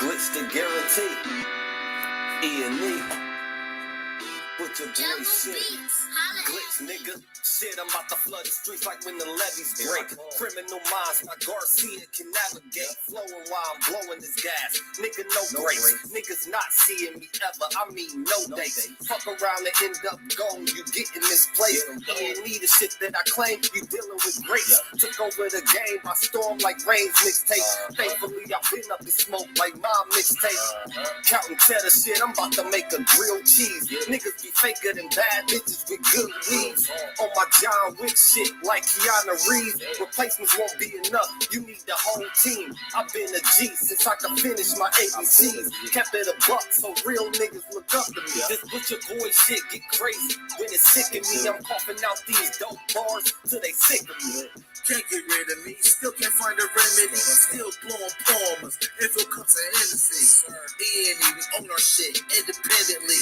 glitch the guarantee. E&E. With your boy shit. Glitch, nigga. Shit, I'm about to flood the streets like when the levees break. Criminal minds, my Garcia can navigate. Flowing while I'm blowing this gas. Nigga, no grace. Niggas not seeing me ever. I mean, no dates. Fuck around and end up gone. You get in this place. E&E, the shit that I claim. You dealing with grace. Took over the game by storm like Rain's mixtape. Thankfully, I've been up in smoke like my mixtape. Counting cheddar shit, I'm about to make a grilled cheese. Niggas be faker than bad bitches with good weeds. On my John Wick shit like Keanu Reeves. Replacements won't be enough, you need the whole team. I've been a G since I could finish my ABCs. Kept it a buck so real niggas look up to me. This butcher boy shit get crazy when it's sick of me. I'm coughing out these dope bars till they sick of me. Can't get rid of me, still can't find a remedy. Still blowing palmers, if it comes to Hennessy. E&E, we own our shit independently.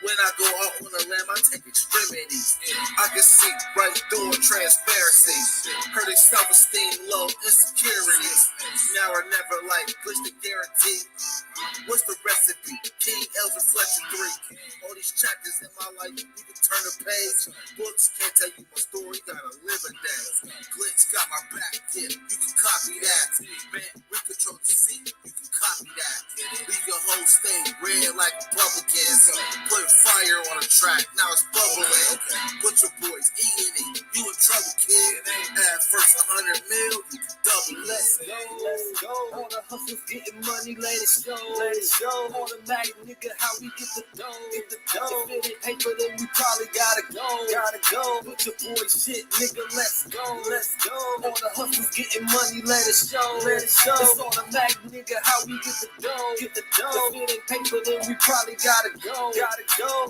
When I go out on the limb, I take extremities. I can see right through transparency. Heard they self-esteem low, insecurities. Now or never, like glitch the guarantee. What's the recipe? King L's Reflection 3. All these chapters in my life, you can turn a page. Books can't tell you my story, gotta live a day. Glitch got my back, yeah, you can copy that. Man, we control the seat, you can copy that. Leave your whole state red like Republicans. Put fire on a track, now it's bubbling. Put your boys E&E, you in trouble, kid. Add first 100 mil, you can double. Let's go. All the hustlers getting money, let it show. Automatic, nigga, how we get the dough. If it ain't paper, then we probably gotta go. Put your boy shit, nigga, let's go. All the hustlers getting money, let it show. It's automatic, nigga, how we get the dough. If it ain't paper, then we probably gotta go.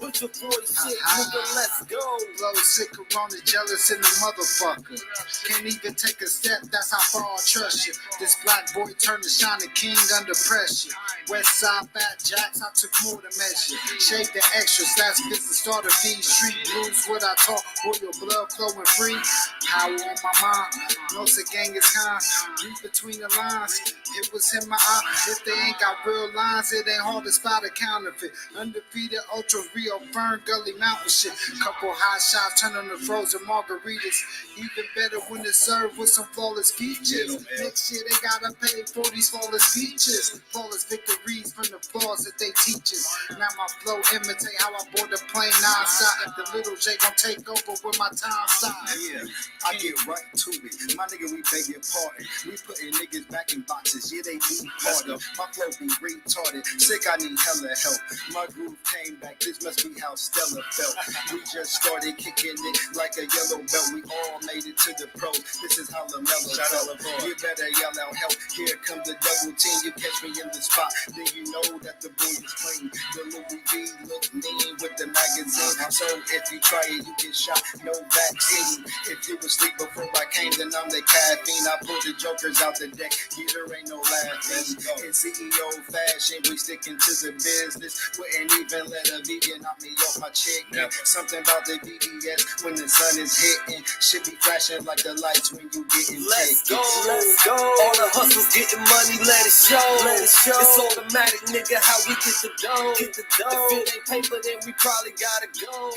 Put your boy shit, nigga, let's go. Blow sick, corona, jealous in the motherfucker. Can't even take a step, that's how far I trust you. This black boy turned to shining king under pressure. West side fat jacks, I took more to measure. Shake the extras, that's business starter feed. Street blues, what I talk, royal blood flowing free. Power on my mind, knows the gang is kind. Read between the lines, it was in my eye. If they ain't got real lines, it ain't hard to spot a counterfeit. Undefeated, ultra real, burn gully mountain shit. Couple hot shots, turn on the frozen margaritas. Even better when it's served with some flawless features. Next year they gotta pay for these flawless features. Flawless victories from the flaws that they teach us. Now my flow imitate how I board the plane non-stop. The little J gon' take over with my time side. Yeah, I get right to it. My nigga, we beg your pardon. We putting niggas back in boxes. Yeah, they need pardon. My flow be retarded. Sick, I need hella help. My groove came back. This must be how Stella felt. We just started kicking it like a yellow belt. We all made it to the pros. This is how LaMelo felt. You better yell out help. Here comes the double team. You catch me in the spot, then you know that the boy is clean. The Louis V look mean with the magazine. So if you try it, you get shot. No vaccine. If you was asleep before I came, then I'm the caffeine. I pull the jokers out the deck. Yeah, there ain't no laughing. In CEO fashion, we sticking to the business. Wouldn't even let a vegan knock me off my chicken. Something about the BBS when the sun is hitting. Should be flashing like the lights when you getting Let's go. All the hustlers getting money, let it show. It's automatic, nigga, how we get the dough. If it ain't paper, then we probably gotta go.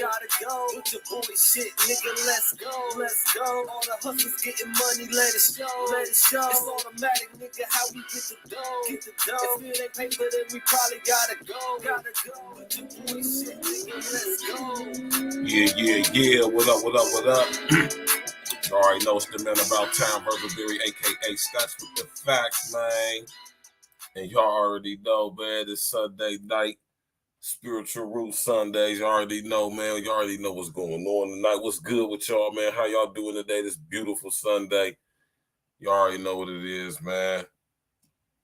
Put your boy shit, nigga, let's go. All the hustlers getting money, let it show. It's automatic, nigga, how we get the dough. If it ain't paper, then we probably gotta go. Put your boy shit, nigga, let's go. Yeah. What up? You already know it's the man about town, Virgil, aka Stats with the facts, man. And y'all already know, man, it's Sunday night, Spiritual Root Sundays. You already know, man. You already know what's going on tonight. What's good with y'all, man? How y'all doing today, this beautiful Sunday? You already know what it is, man.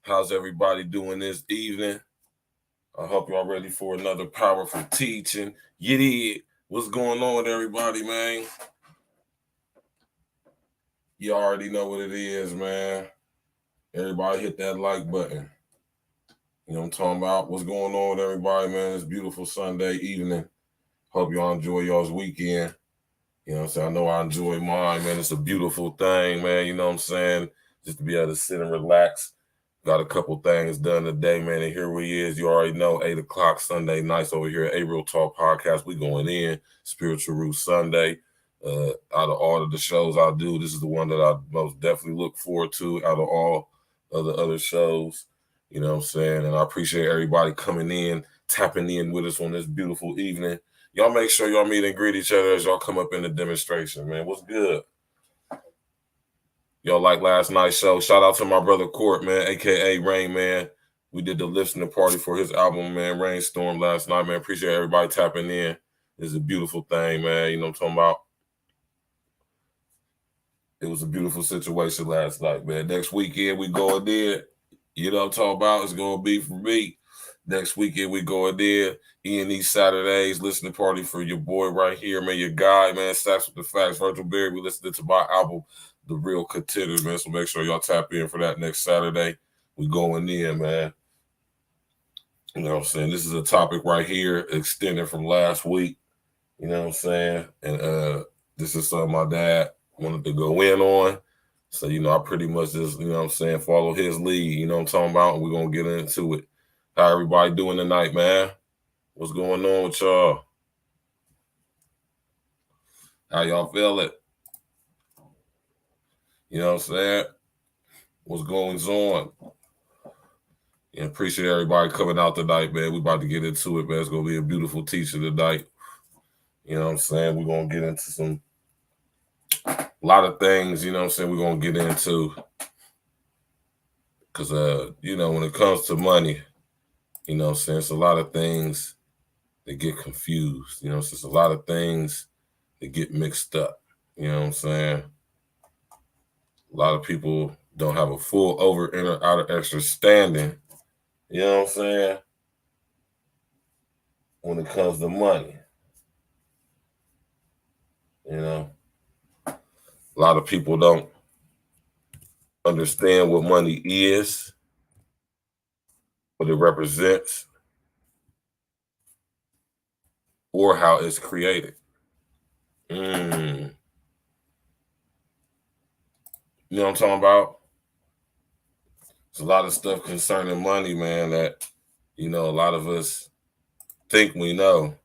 How's everybody doing this evening? I hope y'all ready for another powerful teaching. You did. What's going on with everybody, man? You already know what it is, man. Everybody hit that like button. You know what I'm talking about? What's going on with everybody, man? It's beautiful Sunday evening. Hope y'all enjoy y'all's weekend. You know what I'm saying? I know I enjoy mine, man. It's a beautiful thing, man. You know what I'm saying? Just to be able to sit and relax, Got a couple things done today, man. And here we is. You already know, 8 o'clock Sunday nights over here at A Real Talk Podcast. We going in Spiritual Root Sunday. Out of all of the shows I do, this is the one that I most definitely look forward to out of all of the other shows. You know what I'm saying? And I appreciate everybody coming in, tapping in with us on this beautiful evening. Y'all make sure y'all meet and greet each other as y'all come up in the demonstration, man. What's good? Y'all like last night's show. Shout out to my brother Court, man, a.k.a. Rain Man. We did the listening party for his album, man, Rainstorm, last night, man. Appreciate everybody tapping in. It's a beautiful thing, man. You know what I'm talking about? It was a beautiful situation last night, man. Next weekend, we going in. You know what I'm talking about? It's going to be for me. Next weekend, we going in. E&E Saturdays, listening party for your boy right here, man, your guy, man. Stacks with the Facts, Virgil Berry. We listening to my album, The Real Contenders, man. So make sure y'all tap in for that next Saturday. We going in, man. You know what I'm saying? This is a topic right here, extended from last week. You know what I'm saying? And this is something my dad wanted to go in on. So, you know, I pretty much just, you know what I'm saying, follow his lead. You know what I'm talking about? And we're going to get into it. How everybody doing tonight, man? What's going on with y'all? How y'all feel it? You know what I'm saying? What's going on? And appreciate everybody coming out tonight, man. We about to get into it, man. It's going to be a beautiful teacher tonight. You know what I'm saying? We're going to get into a lot of things, you know what I'm saying, we're going to get into. Because, you know, when it comes to money, you know what I'm saying, it's a lot of things that get confused. You know, it's just a lot of things that get mixed up. You know what I'm saying? A lot of people don't have a full over, inner, outer understanding. You know what I'm saying? When it comes to money. You know? A lot of people don't understand what money is, what it represents, or how it's created. You know what I'm talking about? There's a lot of stuff concerning money, man, that, you know, a lot of us think we know,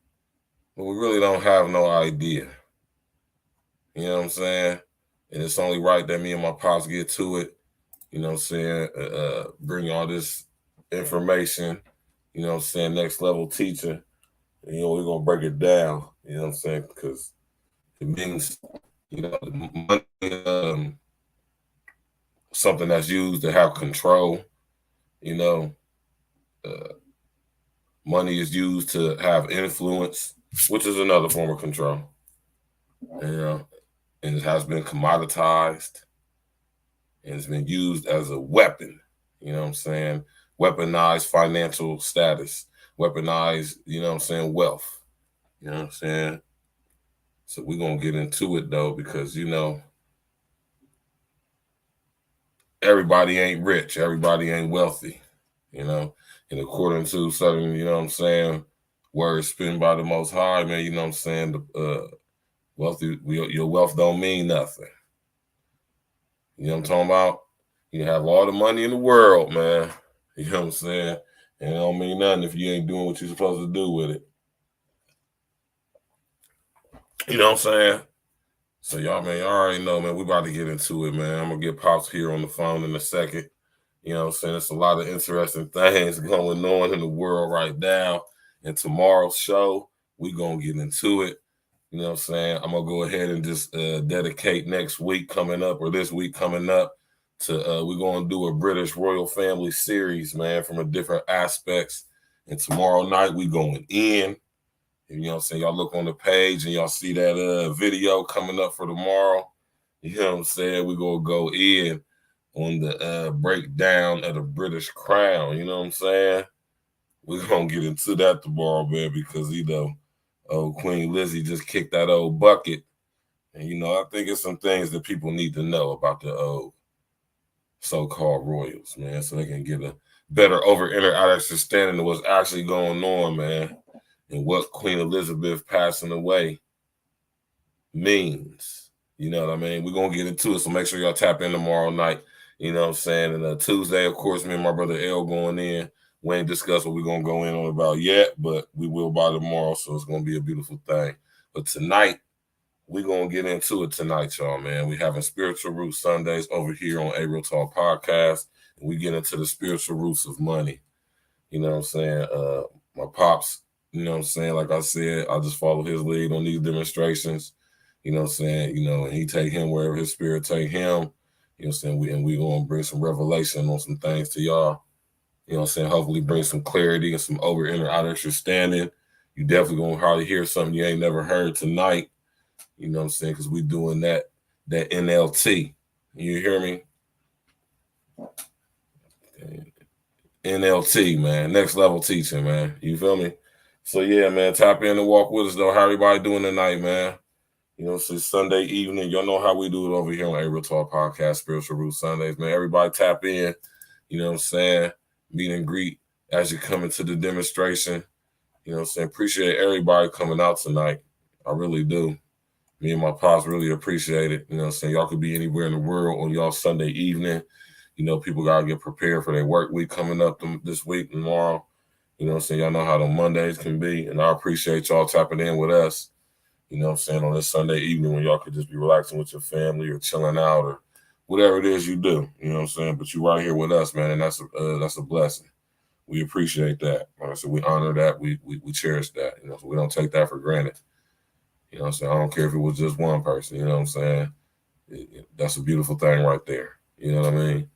but we really don't have no idea. You know what I'm saying? And it's only right that me and my pops get to it. You know what I'm saying? Bring all this information, you know what I'm saying, next level teacher. And, you know, we're going to break it down, you know what I'm saying? Because it means, you know, money, something that's used to have control, you know. Money is used to have influence, which is another form of control, you know, and it has been commoditized and it's been used as a weapon, you know what I'm saying? Weaponized financial status, weaponized, you know what I'm saying, wealth, you know what I'm saying? So we're going to get into it, though, because, you know, everybody ain't rich. Everybody ain't wealthy, you know. And according to certain, you know what I'm saying, words spent by the Most High, man, you know what I'm saying, wealthy, your wealth don't mean nothing. You know what I'm talking about? You have all the money in the world, man. You know what I'm saying? And it don't mean nothing if you ain't doing what you're supposed to do with it. You know what I'm saying? So y'all, man, y'all already know, man, we about to get into it, man. I'm going to get Pops here on the phone in a second. You know what I'm saying? There's a lot of interesting things going on in the world right now. And tomorrow's show, we're going to get into it. You know what I'm saying? I'm going to go ahead and just dedicate next week coming up, or this week coming up, to we're going to do a British royal family series, man, from a different aspects. And tomorrow night, we going in. You know what I'm saying? Y'all look on the page and y'all see that video coming up for tomorrow. You know what I'm saying? We're going to go in on the breakdown of the British crown. You know what I'm saying? We're going to get into that tomorrow, man, because, you know, Queen Lizzie just kicked that old bucket. And, you know, I think it's some things that people need to know about the old so-called royals, man, so they can get a better inner understanding of what's actually going on, man, and what Queen Elizabeth passing away means. You know what I mean? We're going to get into it, so make sure y'all tap in tomorrow night. You know what I'm saying? And Tuesday, of course, me and my brother L going in. We ain't discussed what we're going to go in on about yet, but we will by tomorrow, so it's going to be a beautiful thing. But tonight, we're going to get into it tonight, y'all, man. We having Spiritual Roots Sundays over here on A Real Talk Podcast, and we get into the spiritual roots of money. You know what I'm saying? My pops, you know what I'm saying? Like I said, I just follow his lead on these demonstrations. You know what I'm saying? You know, and he take him wherever his spirit take him. You know what I'm saying? We going to bring some revelation on some things to y'all. You know what I'm saying? Hopefully bring some clarity and some over inner understanding. You definitely going to hardly hear something you ain't never heard tonight. You know what I'm saying? Because we doing that NLT. You hear me? NLT, man. Next level teaching, man. You feel me? So, yeah, man, tap in and walk with us, though. How everybody doing tonight, man? You know, it's Sunday evening. Y'all know how we do it over here on A Real Talk Podcast, Spiritual Roots Sundays, man. Everybody tap in. You know what I'm saying? Meet and greet as you come into the demonstration. You know what I'm saying? Appreciate everybody coming out tonight. I really do. Me and my pops really appreciate it. You know what I'm saying? Y'all could be anywhere in the world on y'all Sunday evening. You know, people got to get prepared for their work week coming up this week, tomorrow. You know what I'm saying? Y'all know how the Mondays can be. And I appreciate y'all tapping in with us. You know what I'm saying, on this Sunday evening when y'all could just be relaxing with your family or chilling out or whatever it is you do. You know what I'm saying? But you right here with us, man, and that's a blessing. We appreciate that. Like I said, we honor that. We cherish that. You know, so we don't take that for granted. You know what I'm saying? I don't care if it was just one person. You know what I'm saying? That's a beautiful thing right there. You know what I mean?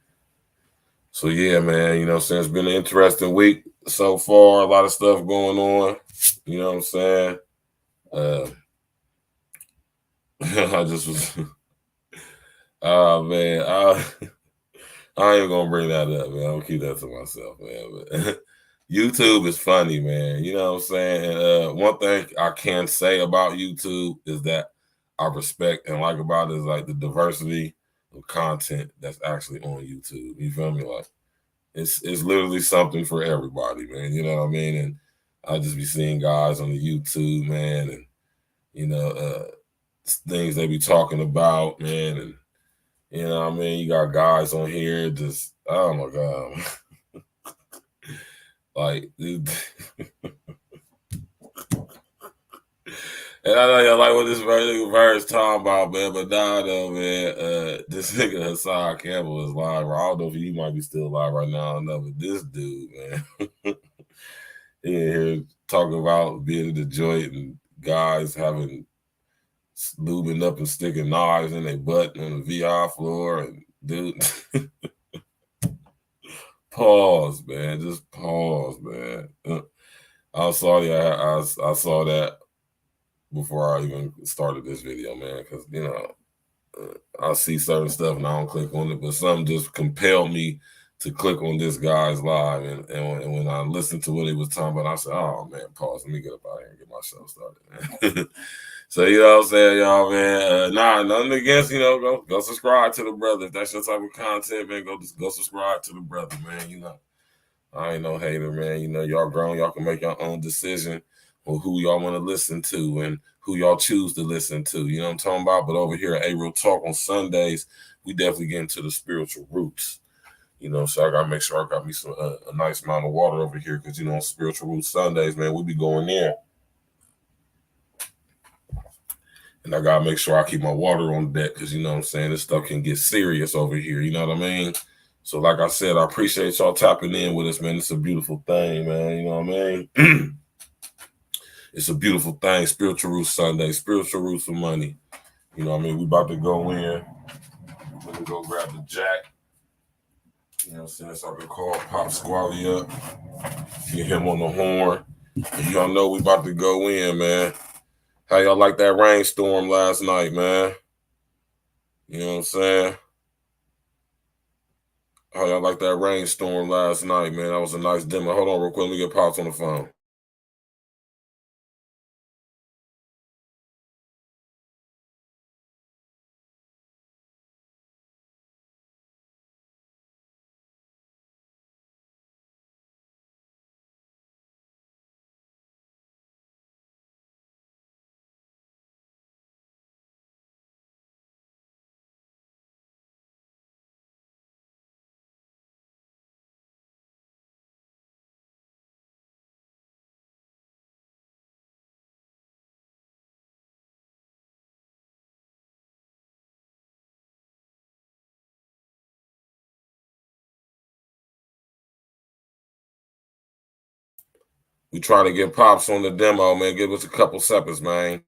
So, yeah, man, you know what I'm saying? It's been an interesting week so far. A lot of stuff going on. You know what I'm saying? I just was, oh man, I ain't gonna bring that up, man. I'll keep that to myself, man. But YouTube is funny, man. You know what I'm saying? And one thing I can say about YouTube is that I respect and like about it is like the diversity of content that's actually on YouTube. You feel me? Like it's literally something for everybody, man. You know what I mean? And I just be seeing guys on the YouTube, man, and you know, things they be talking about, man, and you know what I mean? You got guys on here just, oh my God. Like, dude. And I know y'all like what this verse talking about, man, but nah, though, man, this nigga Hassan Campbell is live. I don't know if he might be still alive right now. I don't know, but this dude, man, he in here talking about being in the joint and guys having lubing up and sticking knives in their butt on the VI floor. And dude, pause, man. Just pause, man. I'm sorry I saw that before I even started this video, man, because, you know, I see certain stuff and I don't click on it, but something just compelled me to click on this guy's live. And when I listened to what he was talking about, I said, oh, man, pause. Let me get up out here and get myself started, man. So, you know what I'm saying, y'all, man? Nothing against, you know, go subscribe to the brother. If that's your type of content, man, go subscribe to the brother, man. You know, I ain't no hater, man. You know, y'all grown. Y'all can make your own decision on who y'all want to listen to and who y'all choose to listen to. You know what I'm talking about? But over here at A Real Talk on Sundays, we definitely get into the spiritual roots. You know, so I got to make sure I got me some a nice amount of water over here because, you know, on Spiritual Roots Sundays, man, we be going there. And I got to make sure I keep my water on deck because, you know what I'm saying, this stuff can get serious over here. You know what I mean? So like I said, I appreciate y'all tapping in with us, man. It's a beautiful thing, man. You know what I mean? It's a beautiful thing. Spiritual Roots Sunday, Spiritual Roots of Money. You know what I mean? We about to go in. We're going to go grab the jack. You know what I'm saying? So I can call Pop Squally up. Get him on the horn. And y'all know we about to go in, man. How y'all like that rainstorm last night, man? You know what I'm saying? How y'all like that rainstorm last night, man? That was a nice demo. Hold on real quick. Let me get Pops on the phone. We trying to get Pops on the demo, man. Give us a couple seconds, man.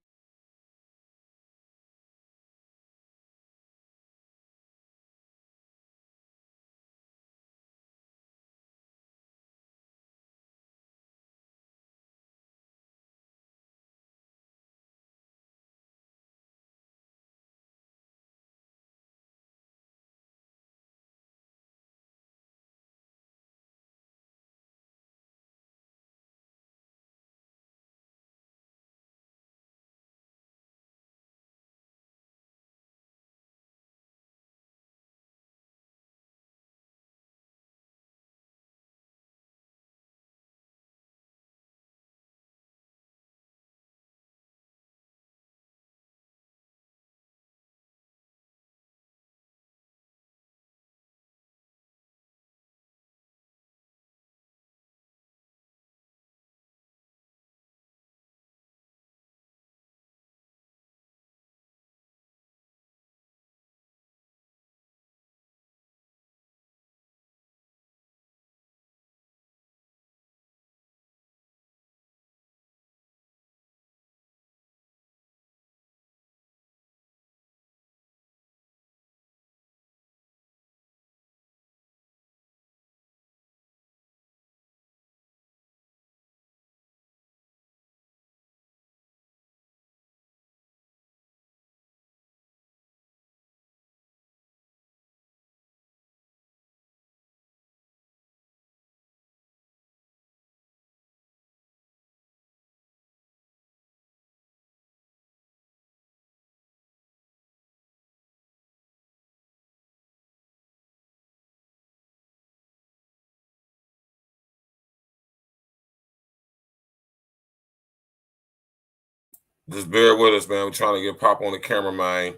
Just bear with us, man. We're trying to get Pop on the camera, man.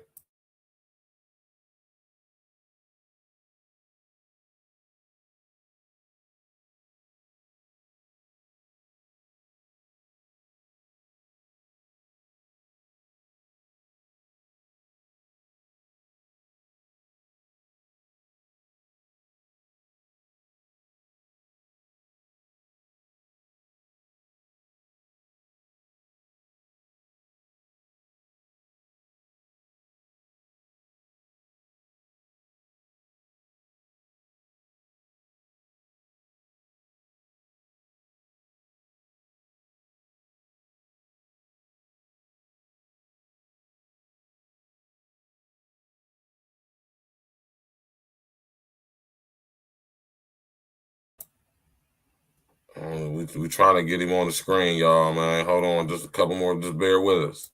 We trying to get him on the screen, y'all, man. Hold on, just a couple more. Just bear with us.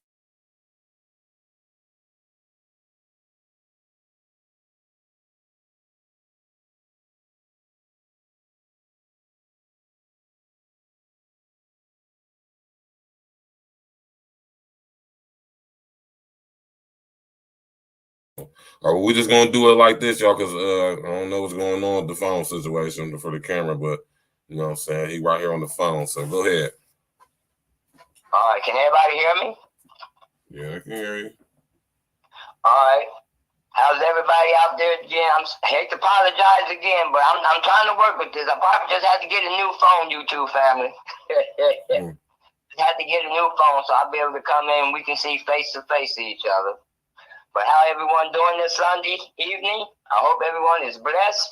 We just gonna do it like this, y'all, because I don't know what's going on with the phone situation for the camera, but you know what I'm saying? He right here on the phone, so go ahead. All right, can everybody hear me? Yeah, I can hear you. All right. How's everybody out there again? I hate to apologize again, but I'm trying to work with this. I probably just had to get a new phone, you two family. Had to get a new phone so I'll be able to come in and we can see face to face each other. But how everyone doing this Sunday evening? I hope everyone is blessed.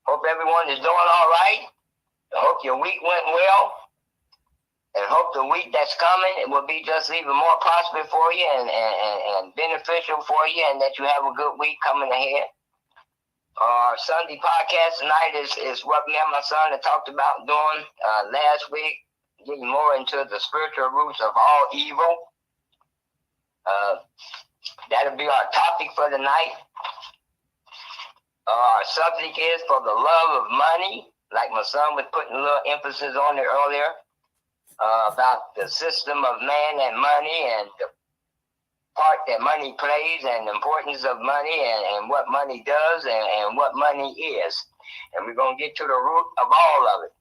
Hope everyone is doing all right. I hope your week went well. And hope the week that's coming, it will be just even more prosperous for you and beneficial for you, and that you have a good week coming ahead. Our Sunday podcast tonight is what me and my son had talked about doing last week, getting more into the spiritual roots of all evil. That'll be our topic for the night. Our subject is for the love of money, like my son was putting a little emphasis on it earlier. About the system of man and money and the part that money plays and the importance of money and what money does and what money is. And we're going to get to the root of all of it.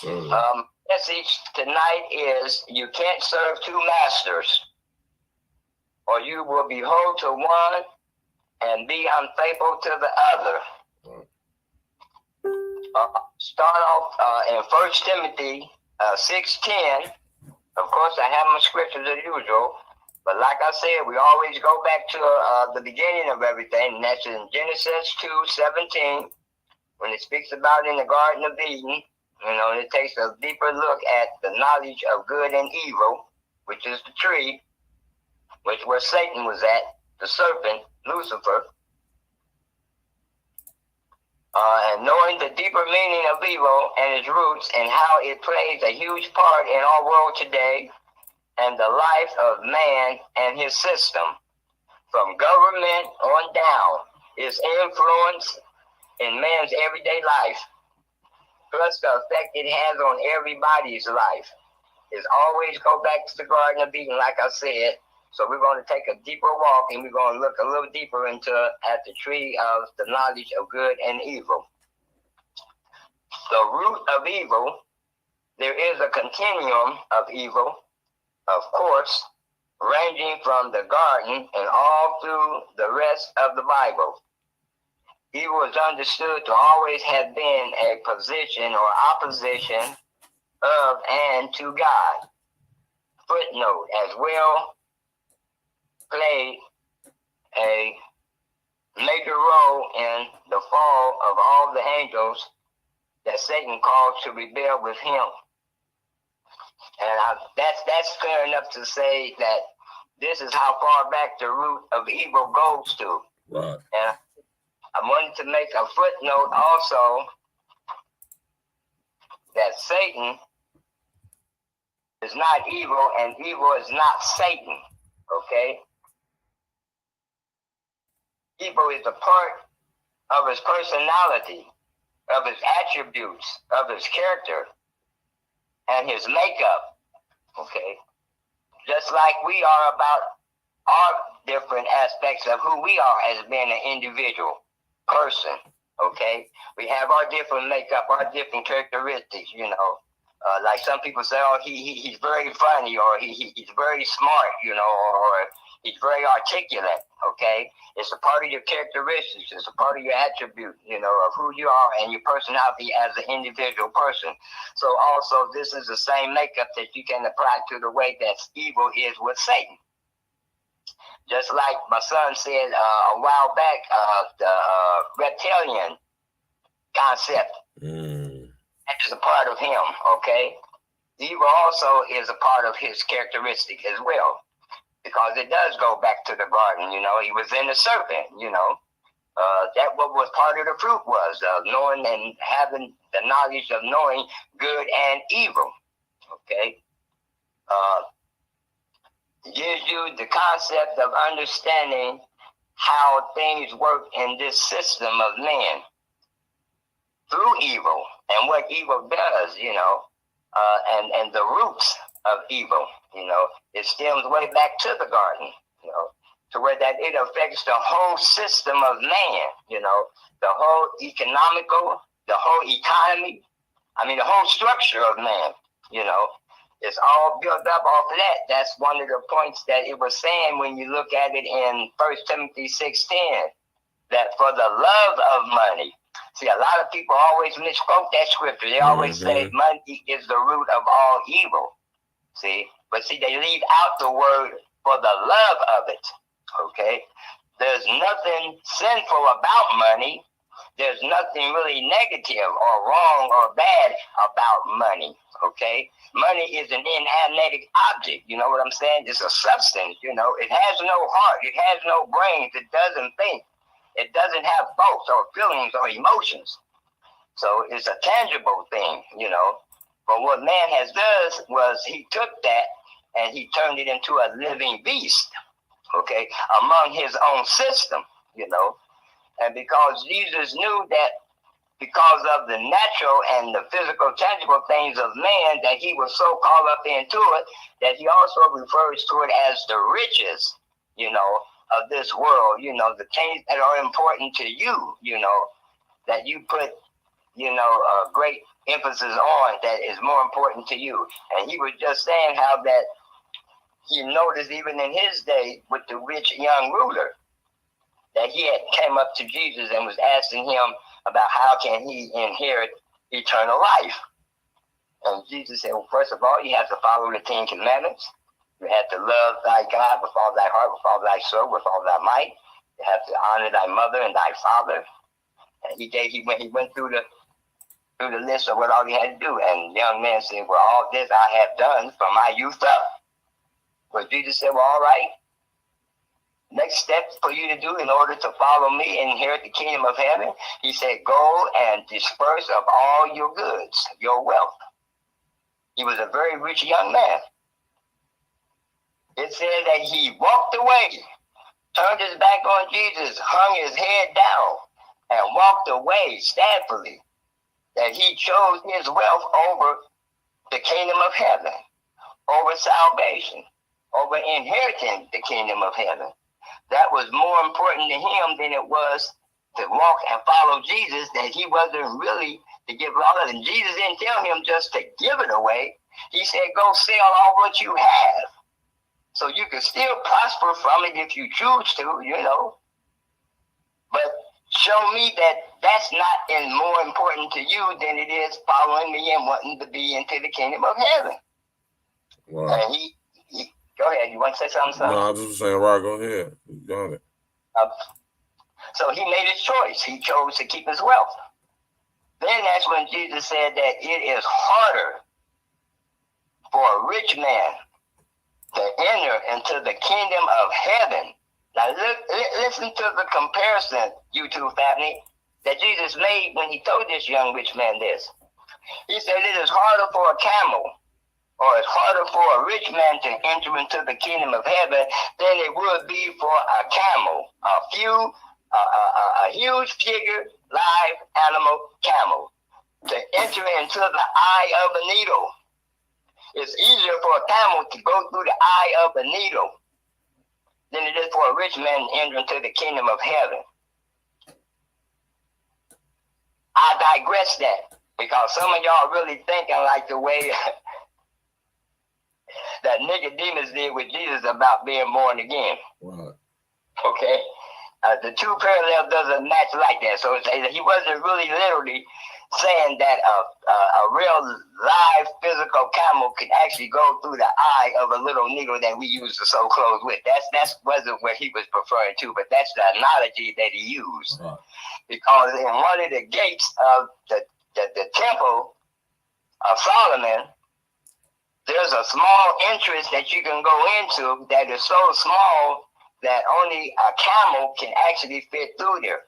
Yes, message tonight is you can't serve two masters, or you will behold to one and be unfaithful to the other. start off in 1 Timothy 6:10. Of course, I have my scriptures as usual. But like I said, we always go back to the beginning of everything, and that's in Genesis 2:17, when it speaks about in the Garden of Eden. You know, it takes a deeper look at the knowledge of good and evil, which is the tree, which where Satan was at, the serpent, Lucifer. And knowing the deeper meaning of evil and its roots and how it plays a huge part in our world today, and the life of man and his system, from government on down, its influence in man's everyday life, plus the effect it has on everybody's life, is always go back to the Garden of Eden, like I said. So we're going to take a deeper walk, and we're going to look a little deeper into at the tree of the knowledge of good and evil. The root of evil, there is a continuum of evil, of course, ranging from the garden and all through the rest of the Bible. Evil is understood to always have been a position or opposition of and to God. Footnote, as well played a major role in the fall of all the angels that Satan caused to rebel with him. And that's clear enough to say that this is how far back the root of evil goes to. Right. And I wanted to make a footnote also that Satan is not evil and evil is not Satan. Okay? Evil is a part of his personality, of his attributes, of his character, and his makeup. Okay? Just like we are about our different aspects of who we are as being an individual person. Okay? We have our different makeup, our different characteristics, you know. Like some people say, oh, he's very funny, or he's very smart, you know, or he's very articulate, okay? It's a part of your characteristics. It's a part of your attribute, you know, of who you are and your personality as an individual person. So also, this is the same makeup that you can apply to the way that evil is with Satan. Just like my son said a while back, the reptilian concept. That is a part of him, okay? Evil also is a part of his characteristic as well, because it does go back to the garden, you know. He was in the serpent, you know. That what was part of the fruit was knowing and having the knowledge of knowing good and evil, okay? Gives you the concept of understanding how things work in this system of man through evil and what evil does, you know, and the roots of evil, you know. It stems way back to the garden, you know, to where that it affects the whole system of man, you know, the whole economical, the whole economy, the whole structure of man, you know. It's all built up off of that. That's one of the points that it was saying when you look at it in 1 Timothy 6:10, that for the love of money. See, a lot of people always misquote that scripture. They always say money is the root of all evil. See, but see, they leave out the word for the love of it. Okay, there's nothing sinful about money. There's nothing really negative or wrong or bad about money. Okay, money is an inanimate object. You know what I'm saying? It's a substance. You know, it has no heart. It has no brains. It doesn't think. It doesn't have thoughts or feelings or emotions. So it's a tangible thing, you know. But what man has done was he took that and he turned it into a living beast, okay, among his own system, you know. And because Jesus knew that because of the natural and the physical, tangible things of man, that he was so caught up into it, that he also refers to it as the riches, you know, of this world, you know, the things that are important to you, you know, that you put, you know, great emphasis on, that is more important to you. And he was just saying how that he noticed even in his day with the rich young ruler, that he had came up to Jesus and was asking him about how can he inherit eternal life. And Jesus said, well, first of all, you have to follow the 10 Commandments. You have to love thy God with all thy heart, with all thy soul, with all thy might. You have to honor thy mother and thy father. And he went through the list of what all he had to do. And the young man said, well, all this I have done from my youth up. But Jesus said, well, all right. Next step for you to do in order to follow me and inherit the kingdom of heaven, he said, go and disperse of all your goods, your wealth. He was a very rich young man. It said that he walked away, turned his back on Jesus, hung his head down, and walked away sadly. That he chose his wealth over the kingdom of heaven, over salvation, over inheriting the kingdom of heaven. That was more important to him than it was to walk and follow Jesus, that he wasn't really to give all of it. And Jesus didn't tell him just to give it away. He said, go sell all what you have. So you can still prosper from it if you choose to, you know. But show me that that's not more important to you than it is following me and wanting to be into the kingdom of heaven. Wow. And he go ahead. You want to say something? No, I was just saying, right, go ahead. You got it. So he made his choice. He chose to keep his wealth. Then that's when Jesus said that it is harder for a rich man to enter into the kingdom of heaven. Now listen to the comparison, YouTube family, that Jesus made when he told this young rich man this. He said it is harder for a camel, or it's harder for a rich man to enter into the kingdom of heaven than it would be for a camel, a huge figure, live animal camel, to enter into the eye of a needle. It's easier for a camel to go through the eye of a needle than it is for a rich man to enter into the kingdom of heaven. I digress that because some of y'all really thinking like the way that Nicodemus did with Jesus about being born again. Right. Okay? The two parallels doesn't match like that. So he wasn't really literally saying that a real live physical camel could actually go through the eye of a little needle that we use to sew clothes with. That wasn't what he was referring to, but that's the analogy that he used. Right. Because in one of the gates of the temple of Solomon, there's a small entrance that you can go into that is so small that only a camel can actually fit through there.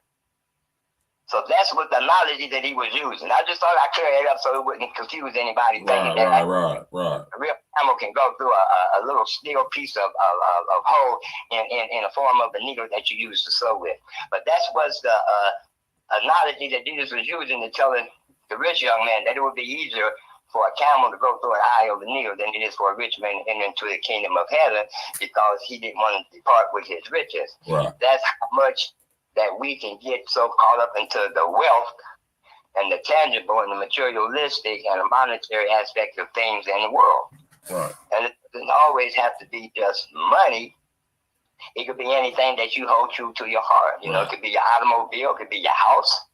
So that's what the analogy that he was using. I just thought I'd clear it up so it wouldn't confuse anybody. Right. A real camel can go through a little steel piece of hole in the form of the needle that you use to sew with. But that was the analogy that Jesus was using to tell the rich young man that it would be easier for a camel to go through an eye of a needle than it is for a rich man to enter into the kingdom of heaven, because he didn't want to depart with his riches. Right. That's how much that we can get so caught up into the wealth and the tangible and the materialistic and the monetary aspect of things in the world. Right. And it doesn't always have to be just money. It could be anything that you hold true to your heart. You know, it could be your automobile, it could be your house.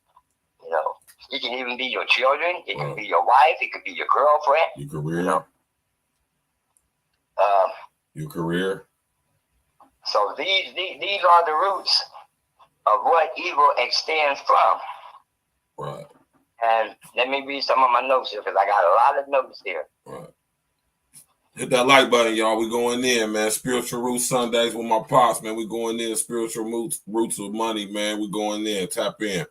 You know, it can even be your children. It could be your wife. It could be your girlfriend. Your career. You know? Your career. So these are the roots of what evil extends from. Right. And let me read some of my notes here, because I got a lot of notes here. Right. Hit that like button, y'all. We going in, man. Spiritual Roots Sundays with my pops, man. We going in. Spiritual roots of money, man. We going in. Tap in.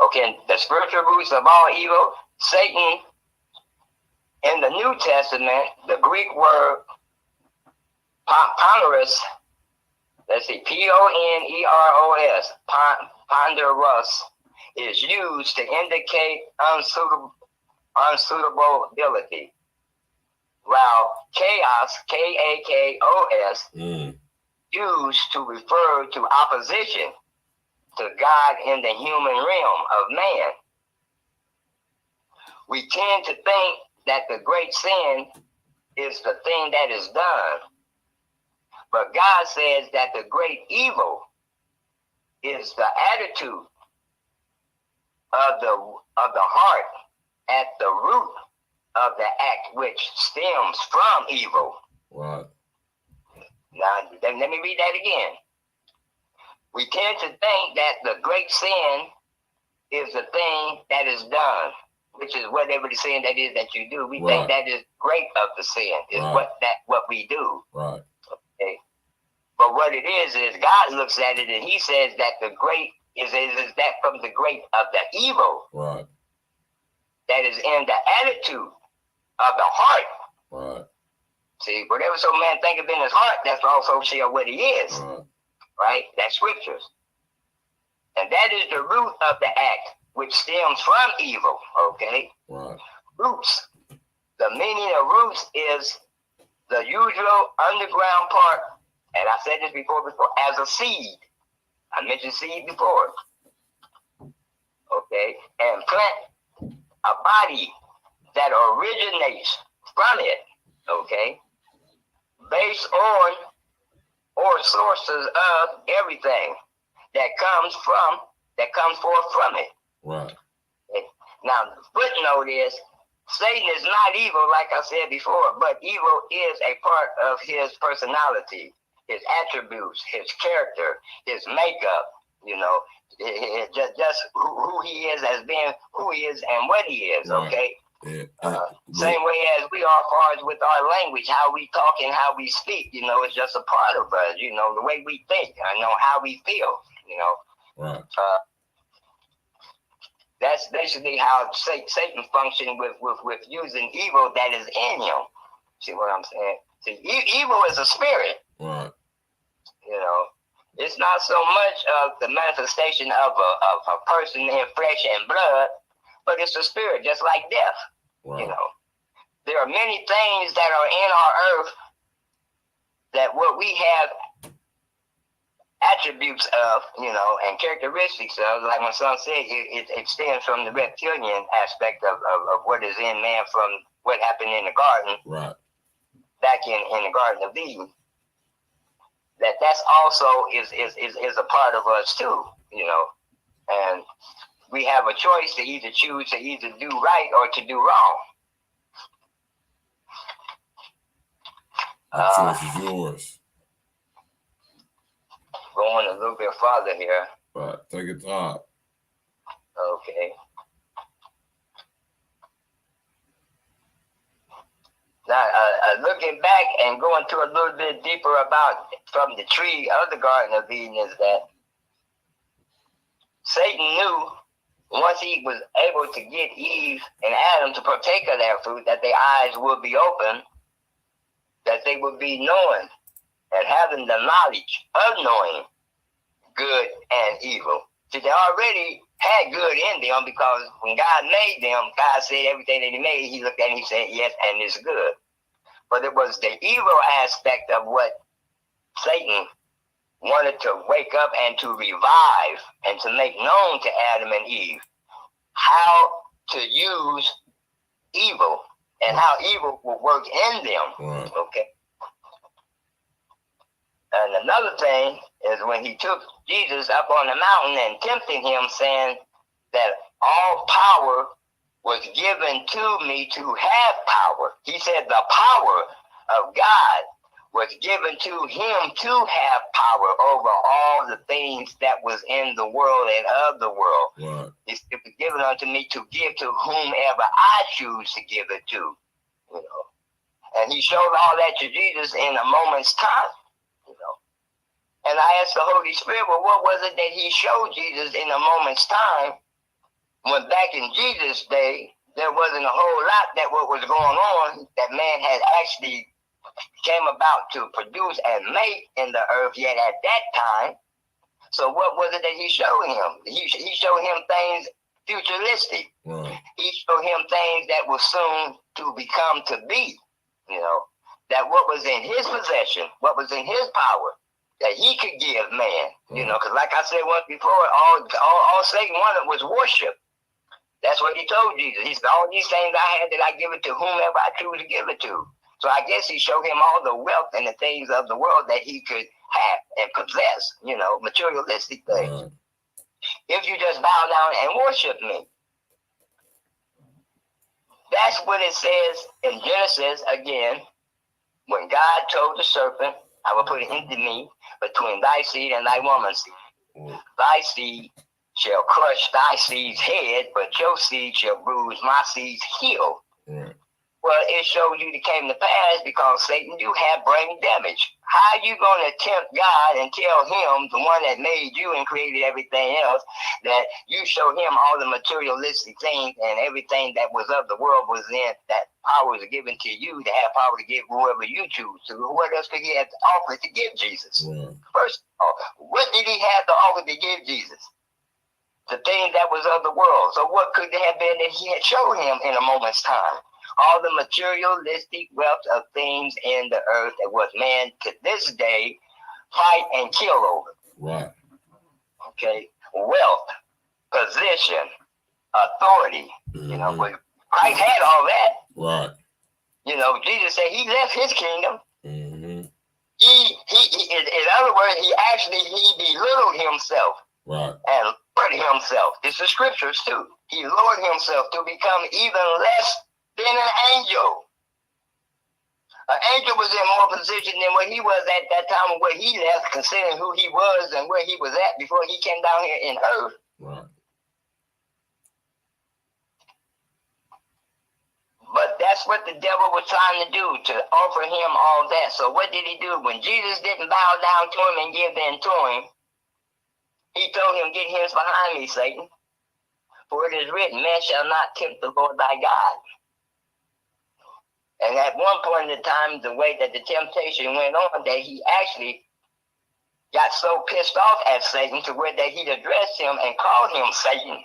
Okay, the spiritual roots of all evil. Satan, in the New Testament, the Greek word ponderous, let's see, P-O-N-E-R-O-S, ponderous, is used to indicate unsuitability, while chaos, K-A-K-O-S, used to refer to opposition to God in the human realm of man. We tend to think that the great sin is the thing that is done, but God says that the great evil is the attitude of the heart at the root of the act which stems from evil. Right. Now, let me read that again. We tend to think that the great sin is the thing that is done, which is whatever the sin that is that you do. We think that is great of the sin, is what we do. Right. Okay. But what it is God looks at it and he says that the great is that from the great of the evil. Right. That is in the attitude of the heart. Right. See, whatever some man thinketh in his heart, that's also shall what he is. Right? That's scriptures. And that is the root of the act, which stems from evil. Okay? Right. Roots. The meaning of roots is the usual underground part, and I said this before, as a seed. I mentioned seed before. Okay? And plant a body that originates from it. Okay? Based on or sources of everything that comes forth from it. Right. Okay. Now, the footnote is Satan is not evil, like I said before, but evil is a part of his personality, his attributes, his character, his makeup, you know, just who he is as being who he is and what he is, okay? Yeah. Same way as we are as far as with our language, how we talk and how we speak, you know, it's just a part of us, you know, the way we think, I know how we feel, you know. Right. That's basically how Satan functions with using evil that is in him. See what I'm saying? See, evil is a spirit. Right. You know, it's not so much of the manifestation of a person in flesh and blood, but it's a spirit, just like death. Right. You know, there are many things that are in our earth that what we have attributes of, you know, and characteristics of, like my son said, it stems from the reptilian aspect of what is in man from what happened in the garden, right, back in the Garden of Eden. That's also is a part of us too, you know, and we have a choice to either choose to either do right or to do wrong. The choice is yours. Going a little bit farther here. Right, take your time. Okay. Now, looking back and going to a little bit deeper about from the tree of the Garden of Eden is that Satan knew once he was able to get Eve and Adam to partake of that fruit, that their eyes would be open, that they would be knowing and having the knowledge of knowing good and evil. See, they already had good in them because when God made them, God said everything that he made, he looked at it and he said, yes, and it's good. But it was the evil aspect of what Satan wanted to wake up and to revive and to make known to Adam and Eve how to use evil and how evil will work in them. Right. Okay. And another thing is when he took Jesus up on the mountain and tempted him, saying that all power was given to me to have power. He said the power of God was given to him to have power over all the things that was in the world and of the world. Right. It was given unto me to give to whomever I choose to give it to. You know, and he showed all that to Jesus in a moment's time. You know, and I asked the Holy Spirit, well, what was it that he showed Jesus in a moment's time? When back in Jesus' day, there wasn't a whole lot that what was going on that man had actually came about to produce and make in the earth yet at that time. So what was it that he showed him? He showed him things futuristic. Right. He showed him things that were soon to become to be, you know, that what was in his possession, what was in his power, that he could give man, you know, because like I said once before, all Satan wanted was worship. That's what he told Jesus. He said, all these things I had that I give it to whomever I choose to give it to. So I guess he showed him all the wealth and the things of the world that he could have and possess, materialistic things. Right. If you just bow down and worship me. That's what it says in Genesis again, when God told the serpent, I will put an enemy between thy seed and thy woman's seed. Thy seed shall crush thy seed's head, but your seed shall bruise my seed's heel. Right. Well, it shows you it came to pass because Satan do have brain damage. How are you going to tempt God and tell him, the one that made you and created everything else, that you show him all the materialistic things and everything that was of the world was in, that power is given to you to have power to give whoever you choose to? What else could he have to offer to give Jesus? Right. First of all, what did he have to offer to give Jesus? The thing that was of the world. So what could it have been that he had showed him in a moment's time? All the materialistic wealth of things in the earth that was man to this day fight and kill over. Right. Okay? Wealth, position, authority. But Christ had all that. Right. Jesus said he left his kingdom. Mm-hmm. He in other words, he belittled himself. Right. And lowered himself. It's the scriptures too. He lowered himself to become even less than an angel. An angel was in more position than what he was at that time, where he left, considering who he was and where he was at before he came down here in earth. Right. But that's what the devil was trying to do, to offer him all that. So what did he do? When Jesus didn't bow down to him and give in to him, he told him, get hence behind me, Satan. For it is written, man shall not tempt the Lord thy God. And at one point in time, the way that the temptation went on, that he actually got so pissed off at Satan to where that he'd addressed him and called him Satan,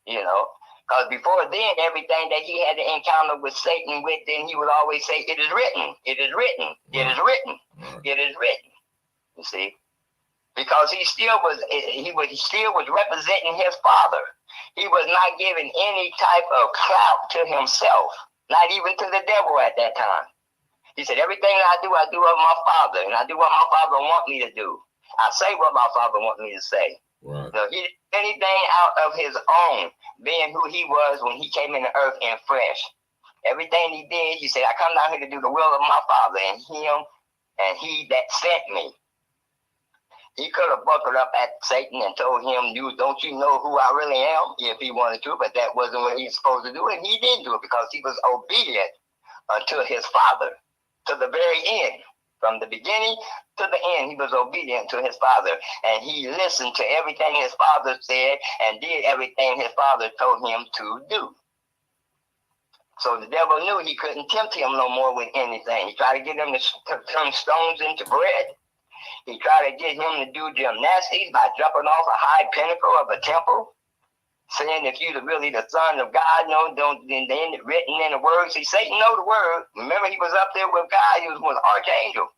Because before then, everything that he had to encounter with Satan with, then he would always say, it is written, it is written, it is written, it is written. You see? Because he still was representing his father. He was not giving any type of clout to himself, not even to the devil at that time. He said, everything I do of my father, and I do what my father want me to do. I say what my father want me to say. Right. So he did anything out of his own, being who he was when he came into earth in flesh. Everything he did, he said, I come down here to do the will of my father, and him and he that sent me. He could have buckled up at Satan and told him, don't you know who I really am? If he wanted to, but that wasn't what he was supposed to do, and he didn't do it because he was obedient unto his father to the very end. From the beginning to the end, he was obedient to his father, and he listened to everything his father said and did everything his father told him to do. So the devil knew he couldn't tempt him no more with anything. He tried to get him to turn stones into bread. He tried to get him to do gymnastics by jumping off a high pinnacle of a temple, saying if you're really the son of God, then written in the word. See, Satan know the word. Remember, he was up there with God. He was with an archangel.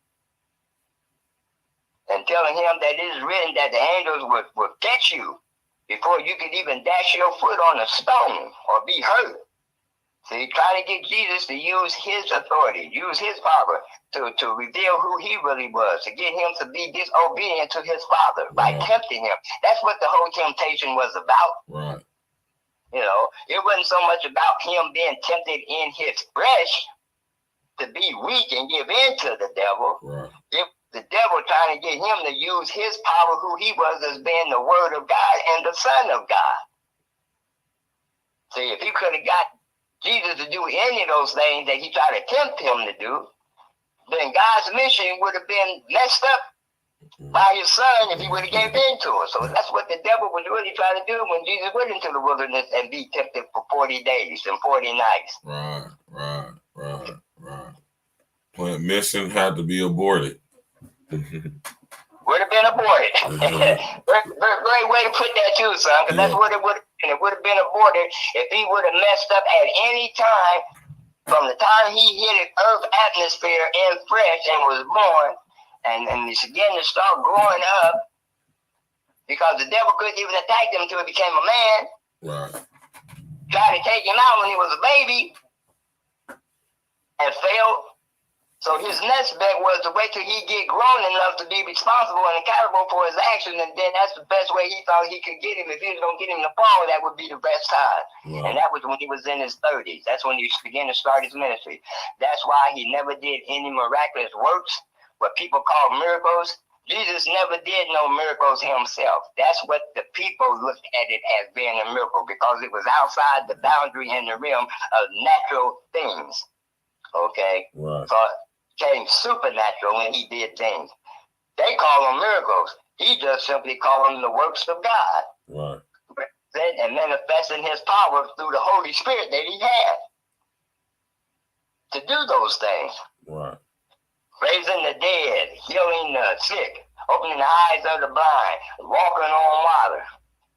And telling him that it is written that the angels would catch you before you could even dash your foot on a stone or be hurt. So he tried to get Jesus to use his authority, use his power to reveal who he really was, to get him to be disobedient to his father by tempting him. That's what the whole temptation was about. Right. It wasn't so much about him being tempted in his flesh to be weak and give in to the devil. Right. It the devil trying to get him to use his power, who he was, as being the word of God and the son of God. See, if he could have got Jesus to do any of those things that he tried to tempt him to do, then God's mission would have been messed up by his son if he would have gave in to it. So that's what the devil was really trying to do when Jesus went into the wilderness and be tempted for 40 days and 40 nights. Right. Plant mission had to be aborted. Would have been aborted. Great way to put that too, son, because that's what it would have been. It would have been aborted if he would have messed up at any time from the time he hit an earth atmosphere in flesh and was born, and he's began to start growing up, because the devil couldn't even attack him until he became a man. Right. Tried to take him out when he was a baby and failed. So his next bet was to wait till he get grown enough to be responsible and accountable for his actions, and then that's the best way he thought he could get him. If he was gonna get him to fall, that would be the best time. Right. And that was when he was in his 30s. That's when he began to start his ministry. That's why he never did any miraculous works, what people call miracles. Jesus never did no miracles himself. That's what the people looked at it as being a miracle, because it was outside the boundary and the realm of natural things. Okay? Right. So became supernatural when he did things. They call them miracles. He just simply called them the works of God. Right. And manifesting his power through the Holy Spirit that he had to do those things. Right. Raising the dead, healing the sick, opening the eyes of the blind, walking on water.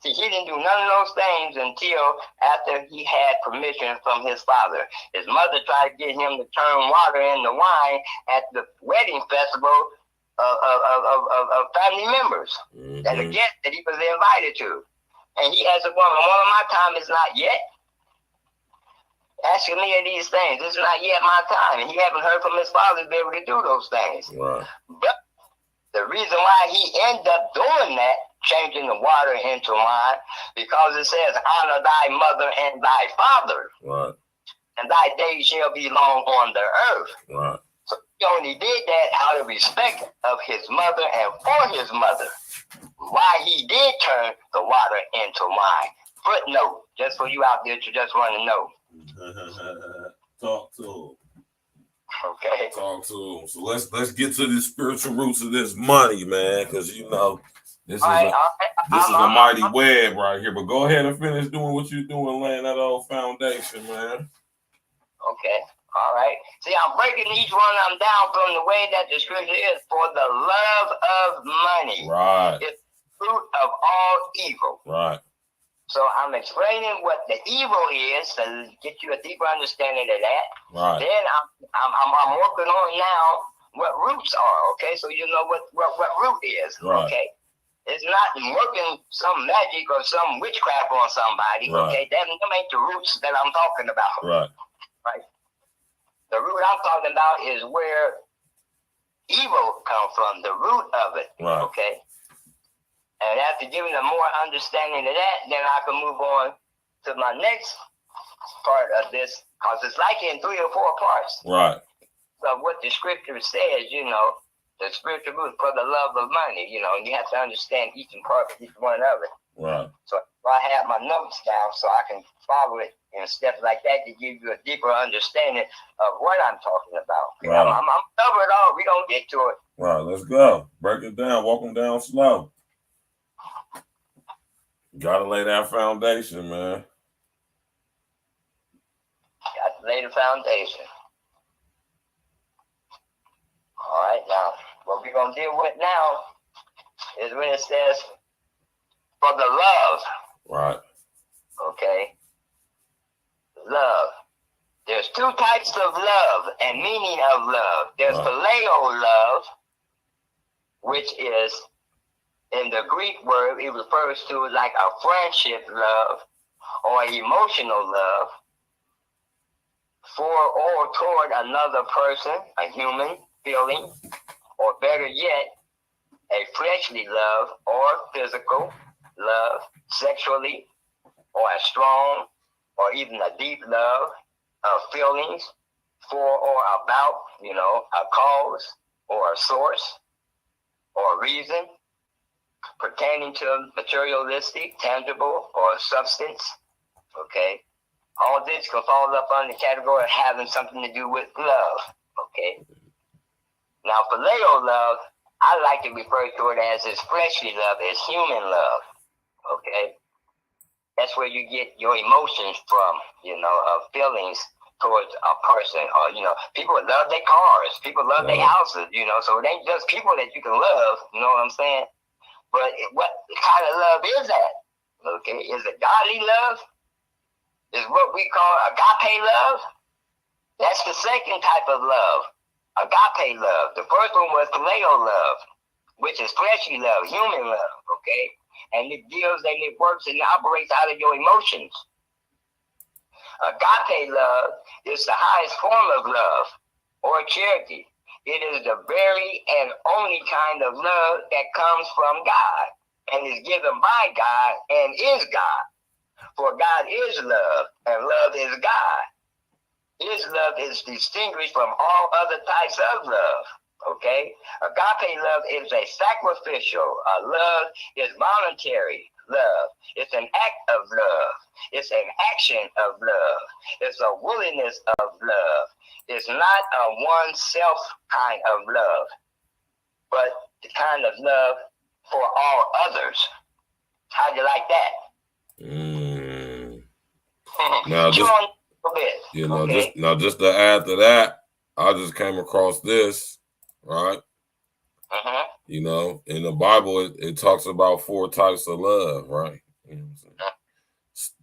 See, he didn't do none of those things until after he had permission from his father. His mother tried to get him to turn water into wine at the wedding festival of family members, and a guest that he was invited to. And he asked the woman, "Well, my time is not yet. Asking me of these things, it's not yet my time." And he haven't heard from his father to be able to do those things. Right. But the reason why he ended up doing that, changing the water into wine, because it says, "Honor thy mother and thy father, Right. and thy days shall be long on the earth." Right. So he only did that out of respect of his mother and for his mother. Why he did turn the water into wine. Footnote, just for you out there to just want to know. Talk to him. Okay. Talk to him. So let's get to the spiritual roots of this money, man, because you know this is a mighty web right here. But go ahead and finish doing what you're doing, laying that old foundation, man. Okay. All right. See, I'm breaking each one of them down from the way that the scripture is. For the love of money Right. is the root of all evil. Right. So I'm explaining what the evil is to get you a deeper understanding of that. Right. Then I'm working on now what roots are. Okay, so you know what root is. Right. Okay. It's not working some magic or some witchcraft on somebody. Right. Okay, them ain't the roots that I'm talking about. Right. Right. The root I'm talking about is where evil comes from, the root of it. Right. Okay. And after giving a more understanding of that, then I can move on to my next part of this, because it's like in 3 or 4 parts. Right. So what the scripture says, you know, the spiritual root for the love of money, you know, and you have to understand each one of it. Right. So I have my notes down so I can follow it in steps like that to give you a deeper understanding of what I'm talking about. Right. I'm covered all. We're going to get to it. Right. Let's go. Break it down. Walk them down slow. Gotta lay that foundation, man. Got to lay the foundation. All right, now, what we're going to deal with now is when it says, for the love. Right. Okay. Love. There's 2 types of love and meaning of love. There's phileo love, which is, in the Greek word, it refers to like a friendship love or emotional love for or toward another person, a human feeling, or better yet, a fleshly love or physical love, sexually, or a strong or even a deep love of feelings for or about, you know, a cause or a source or a reason pertaining to materialistic, tangible, or substance. Okay. All this can fall up under the category of having something to do with love. Okay. Now, phileo love, I like to refer to it as this fleshly love, as human love. Okay. That's where you get your emotions from, you know, feelings towards a person. Or, you know, people love their cars. People love their houses, you know. So it ain't just people that you can love, you know what I'm saying? But what kind of love is that? Okay. Is it godly love? Is what we call agape love? That's the second type of love. Agape love. The first one was phileo love, which is fleshly love, human love, okay? And it deals and it works and it operates out of your emotions. Agape love is the highest form of love or charity. It is the very and only kind of love that comes from God and is given by God and is God. For God is love, and love is God. His love is distinguished from all other types of love. Okay? Agape love is a sacrificial. Love is voluntary love. It's an act of love. It's an action of love. It's a willingness of love. It's not a one-self kind of love, but the kind of love for all others. How'd you like that? Now, just to add to that, I just came across this, right? You know, in the Bible, it talks about 4 types of love, right? You know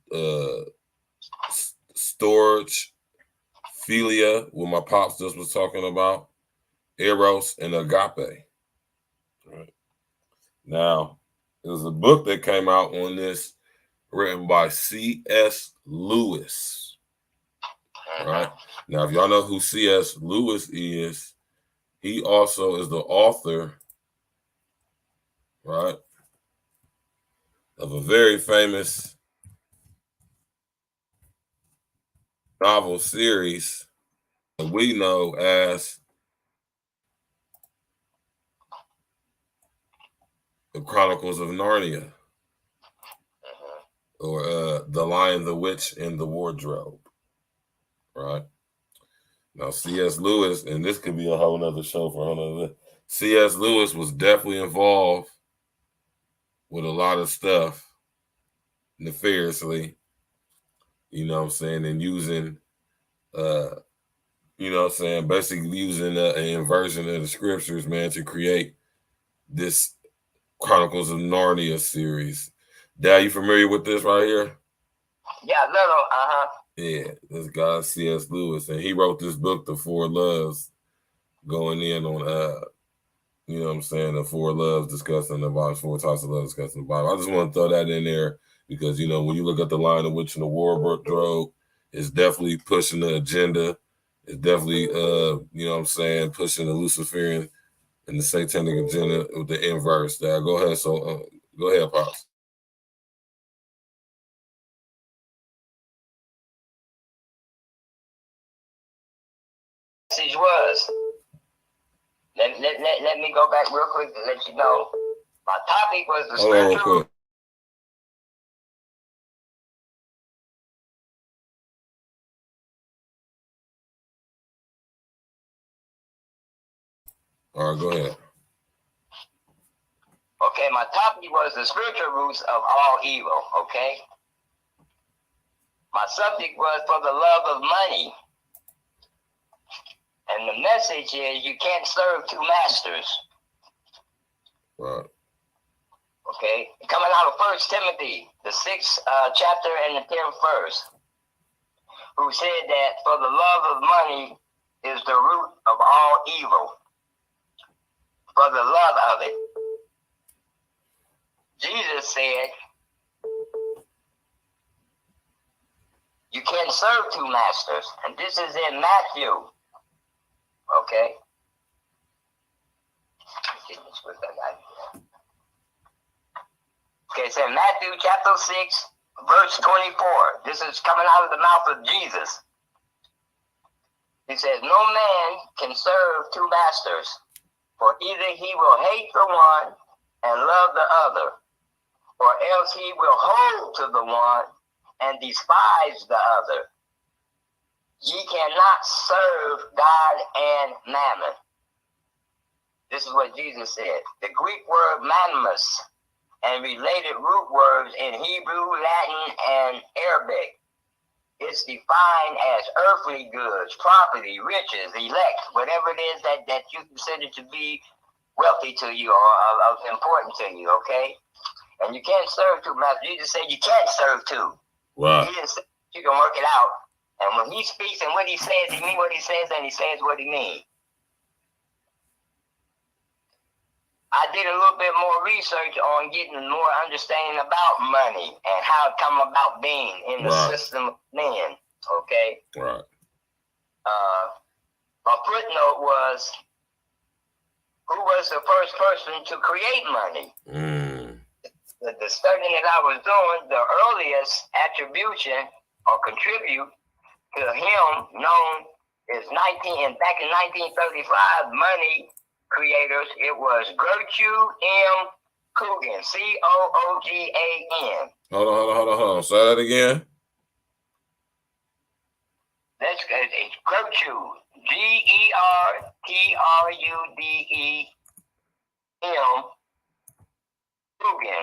what I'm saying? Storage, philia, what my pops just was talking about, eros, and agape. Right. Now, there's a book that came out on this, written by C.S. Lewis. Right. Now, if y'all know who C.S. Lewis is, he also is the author, right, of a very famous novel series that we know as The Chronicles of Narnia, or The Lion, the Witch, and the Wardrobe, right? Now, C.S. Lewis, and this could be a whole nother show for a whole nother. C.S. Lewis was definitely involved with a lot of stuff nefariously, you know what I'm saying, and using, you know what I'm saying, basically using an inversion of the scriptures, man, to create this Chronicles of Narnia series. Dad, you familiar with this right here? Yeah, little, Yeah, this guy C.S. Lewis, and he wrote this book, The Four Loves, going in on you know what I'm saying, the 4 loves discussing the Bible, 4 types of love discussing the Bible. I just want to throw that in there because, you know, when you look at The Lion, the Witch, and the Wardrobe, it's definitely pushing the agenda. It's definitely you know what I'm saying, pushing the Luciferian and the satanic agenda with the inverse. There, go ahead. So go ahead, Pops. Message was. Let me go back real quick to let you know. My topic was the spiritual. All right, go ahead. Okay, my topic was the spiritual roots of all evil, okay? My subject was for the love of money. And the message is you can't serve 2 masters. Right. Okay? Coming out of 1 Timothy, the 6th chapter and the 10th verse, who said that for the love of money is the root of all evil. For the love of it. Jesus said, you can't serve 2 masters. And this is in Matthew. Okay? Okay, it's in Matthew chapter 6, verse 24. This is coming out of the mouth of Jesus. He says, no man can serve 2 masters, for either he will hate the one and love the other, or else he will hold to the one and despise the other. Ye cannot serve God and mammon. This is what Jesus said. The Greek word mammos and related root words in Hebrew, Latin, and Arabic. It's defined as earthly goods, property, riches, elect, whatever it is that you consider to be wealthy to you or important to you, okay? And you can't serve 2 masters. Jesus said you can't serve 2. Right. He didn't say you can work it out. And when he speaks and what he says, he means what he says and he says what he means. I did a little bit more research on getting more understanding about money and how it come about being in the system of men. Okay? Right. My footnote was who was the first person to create money. The study that I was doing, the earliest attribution or contribute to him known is back in 1935, money creators. It was Virgil M. Coogan, Coogan. Hold on. Say that again. That's it's Virgil, Gertrude, Coogan, Coogan.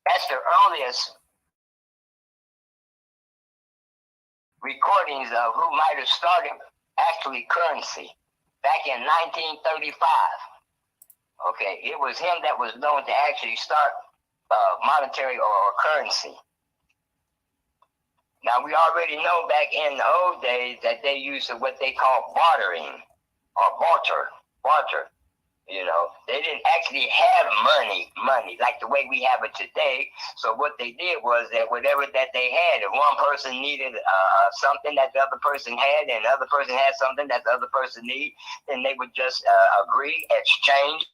That's the earliest recordings of who might have started actually currency back in 1935. Okay, it was him that was known to actually start monetary or currency. Now, we already know back in the old days that they used what they call bartering or barter. You know, they didn't actually have money like the way we have it today. So what they did was that whatever that they had, if one person needed something that the other person had, and the other person had something that the other person needed, then they would just agree, exchange,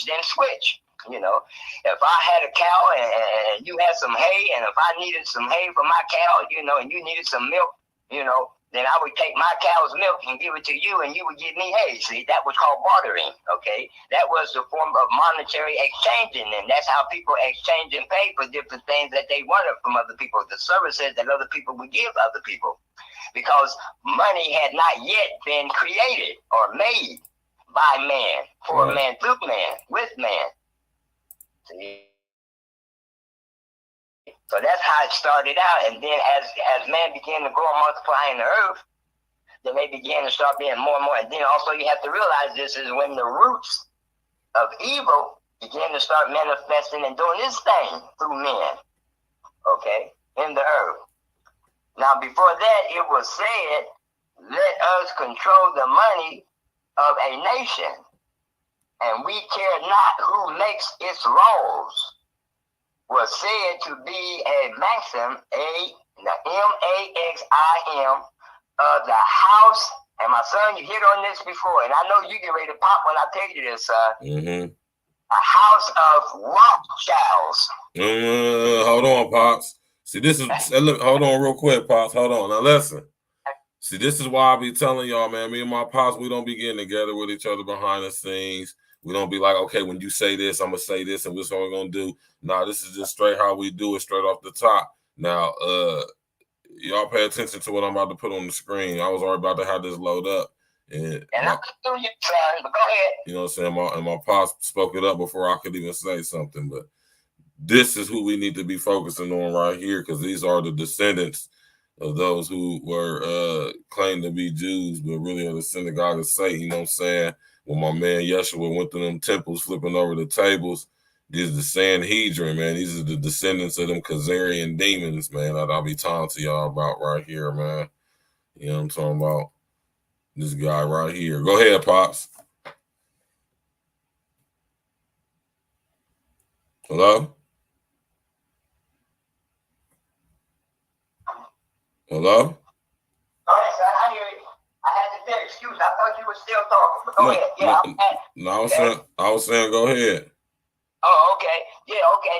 then switch. You know, if I had a cow and you had some hay, and if I needed some hay for my cow, you know, and you needed some milk, you know, then I would take my cow's milk and give it to you, and you would give me hay. See, that was called bartering, okay? That was the form of monetary exchanging, and that's how people exchange and pay for different things that they wanted from other people, the services that other people would give other people, because money had not yet been created or made by man, for man, through man, with man. See? So that's how it started out, and then as man began to grow and multiply in the earth, then they began to start being more and more. And then also you have to realize this is when the roots of evil began to start manifesting and doing this thing through men, okay, in the earth. Now before that, it was said, let us control the money of a nation, and we care not who makes its laws. Was said to be a maxim, MAXIM, of the house. And my son, you hit on this before, and I know you get ready to pop when I tell you this, a house of Rothschilds. Hold on, Pops. See, this is, hold on real quick, Pops. Hold on. Now, listen. See, this is why I be telling y'all, man, me and my Pops, we don't be getting together with each other behind the scenes. We don't be like, okay, when you say this, I'm going to say this, and what's we're going to do. Nah, this is just straight how we do it, straight off the top. Now, y'all pay attention to what I'm about to put on the screen. I was already about to have this load up. And I'm through you, son, but go ahead. You know what I'm saying? And my Pops spoke it up before I could even say something. But this is who we need to be focusing on right here, because these are the descendants of those who were claimed to be Jews, but really are the synagogue of Satan. You know what I'm saying? When my man Yeshua went through them temples, flipping over the tables, these are the Sanhedrin, man. These are the descendants of them Khazarian demons, man. I'll be talking to y'all about right here, man. You know what I'm talking about? This guy right here. Go ahead, Pops. Hello? Hello? I hear you. I had to say excuse. I thought you were still talking. But go ahead. Yeah, I was saying, go ahead. Oh, okay. Yeah, okay.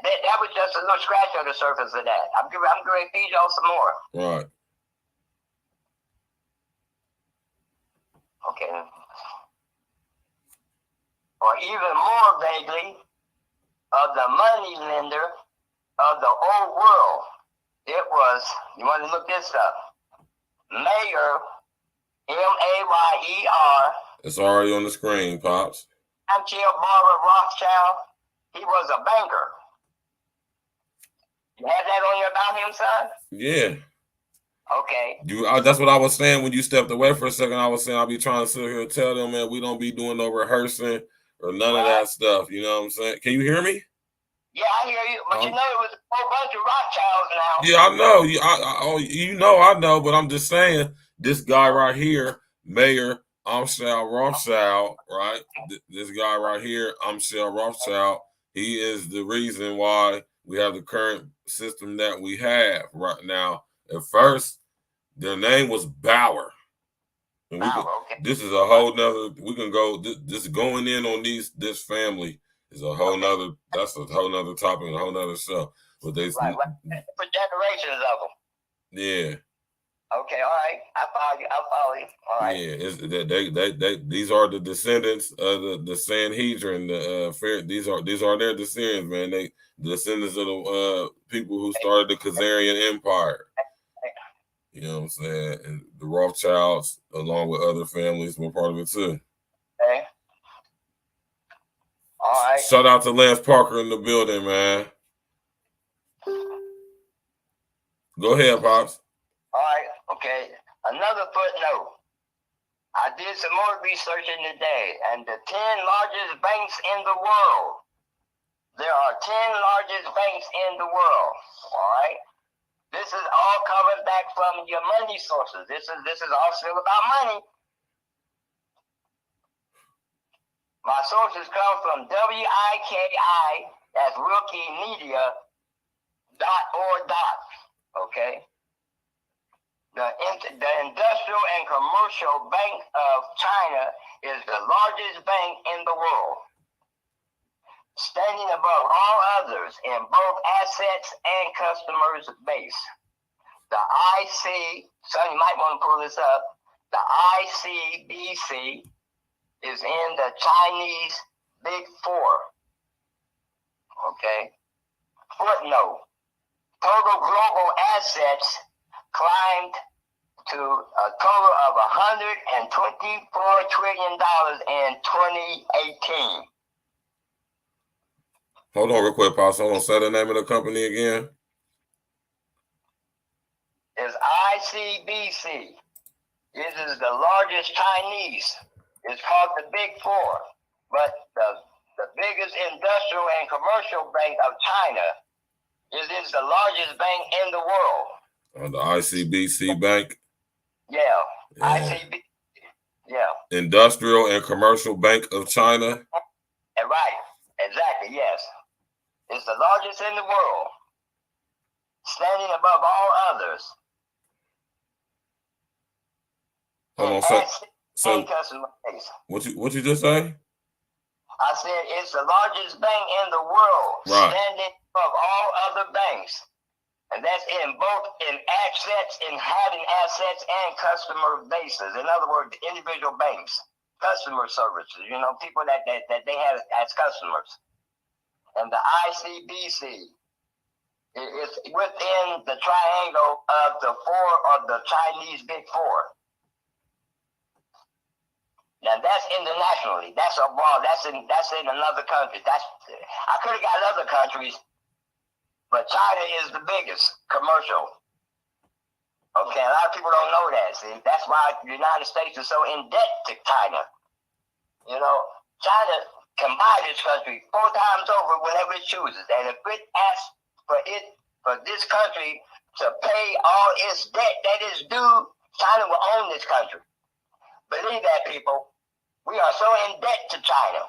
That was just a little scratch on the surface of that. I'm going to feed y'all some more. Right. Okay. Or even more vaguely, of the money lender of the old world. It was, you want to look this up, Mayer, Mayer. It's already on the screen, Pops. Virgil Rothschild. He was a banker. You have that on your about him, son? Yeah. Okay. That's what I was saying when you stepped away for a second. I was saying I'll be trying to sit here and tell them, man, we don't be doing no rehorsing or none of that stuff. You know what I'm saying? Can you hear me? Yeah, I hear you. But you know it was a whole bunch of Rothschilds now. Yeah, I know. I know. But I'm just saying, this guy right here, Mayer Rothschild, right? This guy right here, Rothschild, he is the reason why we have the current system that we have right now. At first, their name was Bauer. And this is a whole nother, we can go, this going in on this family is a whole nother, that's a whole nother topic, a whole nother show. But they, for generations of them. Yeah. Okay, all right. I follow you. All right. Yeah, they these are the descendants of the Sanhedrin. These are their descendants, man. They the descendants of the people who started the Khazarian Empire. You know what I'm saying? And the Rothschilds, along with other families, were part of it too. Okay. All right. Shout out to Lance Parker in the building, man. Go ahead, Pops. All right. Okay. Another footnote. I did some more researching today, and the 10 largest banks in the world. There are 10 largest banks in the world. All right. This is all coming back from your money sources. This is all still about money. My sources come from WIKI, that's WIKImedia.org. Okay. The Industrial and Commercial Bank of China is the largest bank in the world, standing above all others in both assets and customers base. The so you might want to pull this up, the ICBC is in the Chinese Big Four. Okay. Footnote, total global assets climbed to a total of $124 trillion in 2018. Hold on real quick, Pops. Hold on. Say the name of the company again. It's ICBC. This is the largest Chinese. It's called the Big Four. But the biggest industrial and commercial bank of China is the largest bank in the world. The ICBC Bank? Yeah. ICBC. Yeah. Industrial and Commercial Bank of China? Right. Exactly, yes. It's the largest in the world, standing above all others. Hold on, so customer base. What you just say? I said it's the largest bank in the world, right, standing above all other banks. And that's in assets, in having assets and customer bases. In other words, individual banks, customer services, people that they have as customers. And the ICBC is within the triangle of the four of the Chinese Big Four. Now that's internationally. That's abroad. That's in another country. I could have got other countries, but China is the biggest commercial. Okay, a lot of people don't know that. See, that's why the United States is so in debt to China. China can buy this country 4 times over whenever it chooses, and if it asks for this country to pay all its debt that is due, China will own this country. Believe that, people. We are so in debt to China.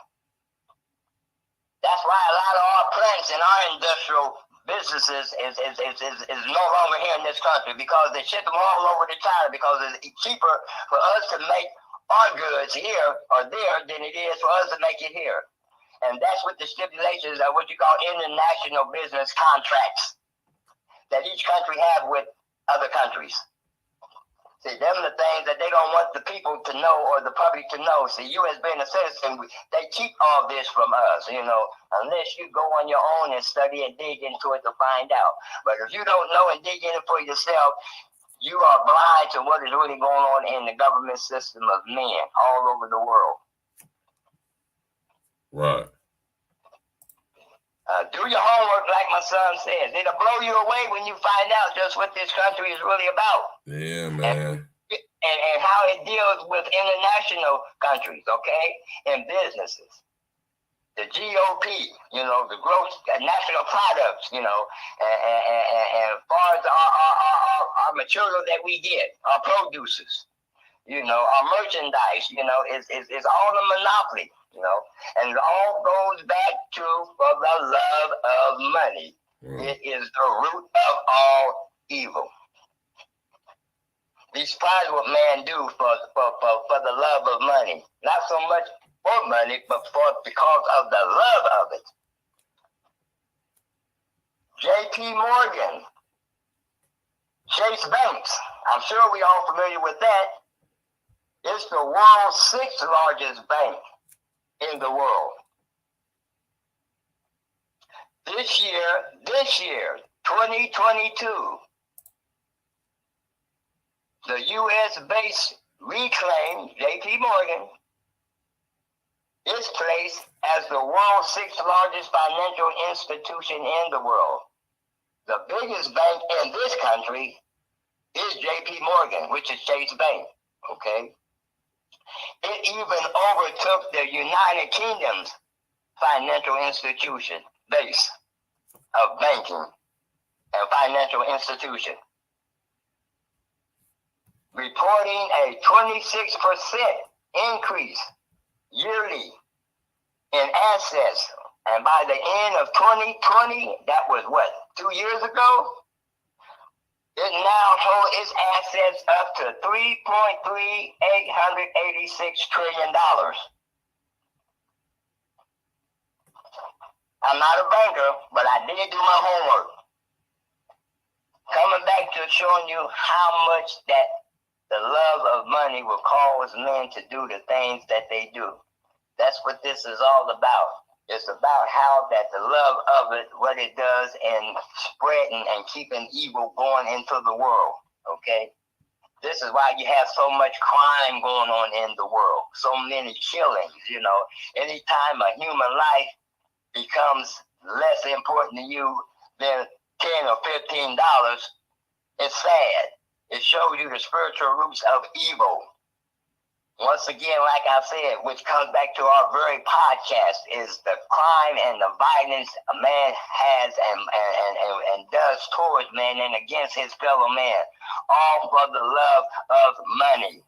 That's why a lot of our plants and our industrial businesses is no longer here in this country, because they ship them all over to China, because it's cheaper for us to make our goods here or there than it is for us to make it here. And that's what the stipulations of what you call international business contracts that each country have with other countries. See, them are the things that they don't want the people to know or the public to know. See, you as being a citizen, they keep all this from us, unless you go on your own and study and dig into it to find out. But if you don't know and dig in it for yourself, you are blind to what is really going on in the government system of men all over the world. Right. Do your homework, like my son says. It'll blow you away when you find out just what this country is really about. Yeah, man. And how it deals with international countries, okay, and businesses. The GOP, the gross national products, and as far as our material that we get, our produces, our merchandise, is all a monopoly. And it all goes back to for the love of money. It is the root of all evil. Despise what man do for the love of money. Not so much for money, but because of the love of it. J.P. Morgan, Chase Banks, I'm sure we all familiar with that. It's the world's 6th largest bank in the world. This year, 2022, the U.S.-based Reclaim, J.P. Morgan, is placed as the world's 6th largest financial institution in the world. The biggest bank in this country is J.P. Morgan, which is Chase Bank, okay? It even overtook the United Kingdom's financial institution base of banking and financial institution, reporting a 26% increase yearly in assets. And by the end of 2020, that was what, 2 years ago? It now holds its assets up to $3.886 trillion. I'm not a banker, but I did do my homework. Coming back to showing you how much that the love of money will cause men to do the things that they do. That's what this is all about. It's about how that the love of it, what it does in spreading and keeping evil going into the world, okay? This is why you have so much crime going on in the world, so many killings, you know. Anytime a human life becomes less important to you than $10 or $15, it's sad. It shows you the spiritual roots of evil. Once again, like I said, which comes back to our very podcast, is the crime and the violence a man has and does towards man and against his fellow man, all for the love of money.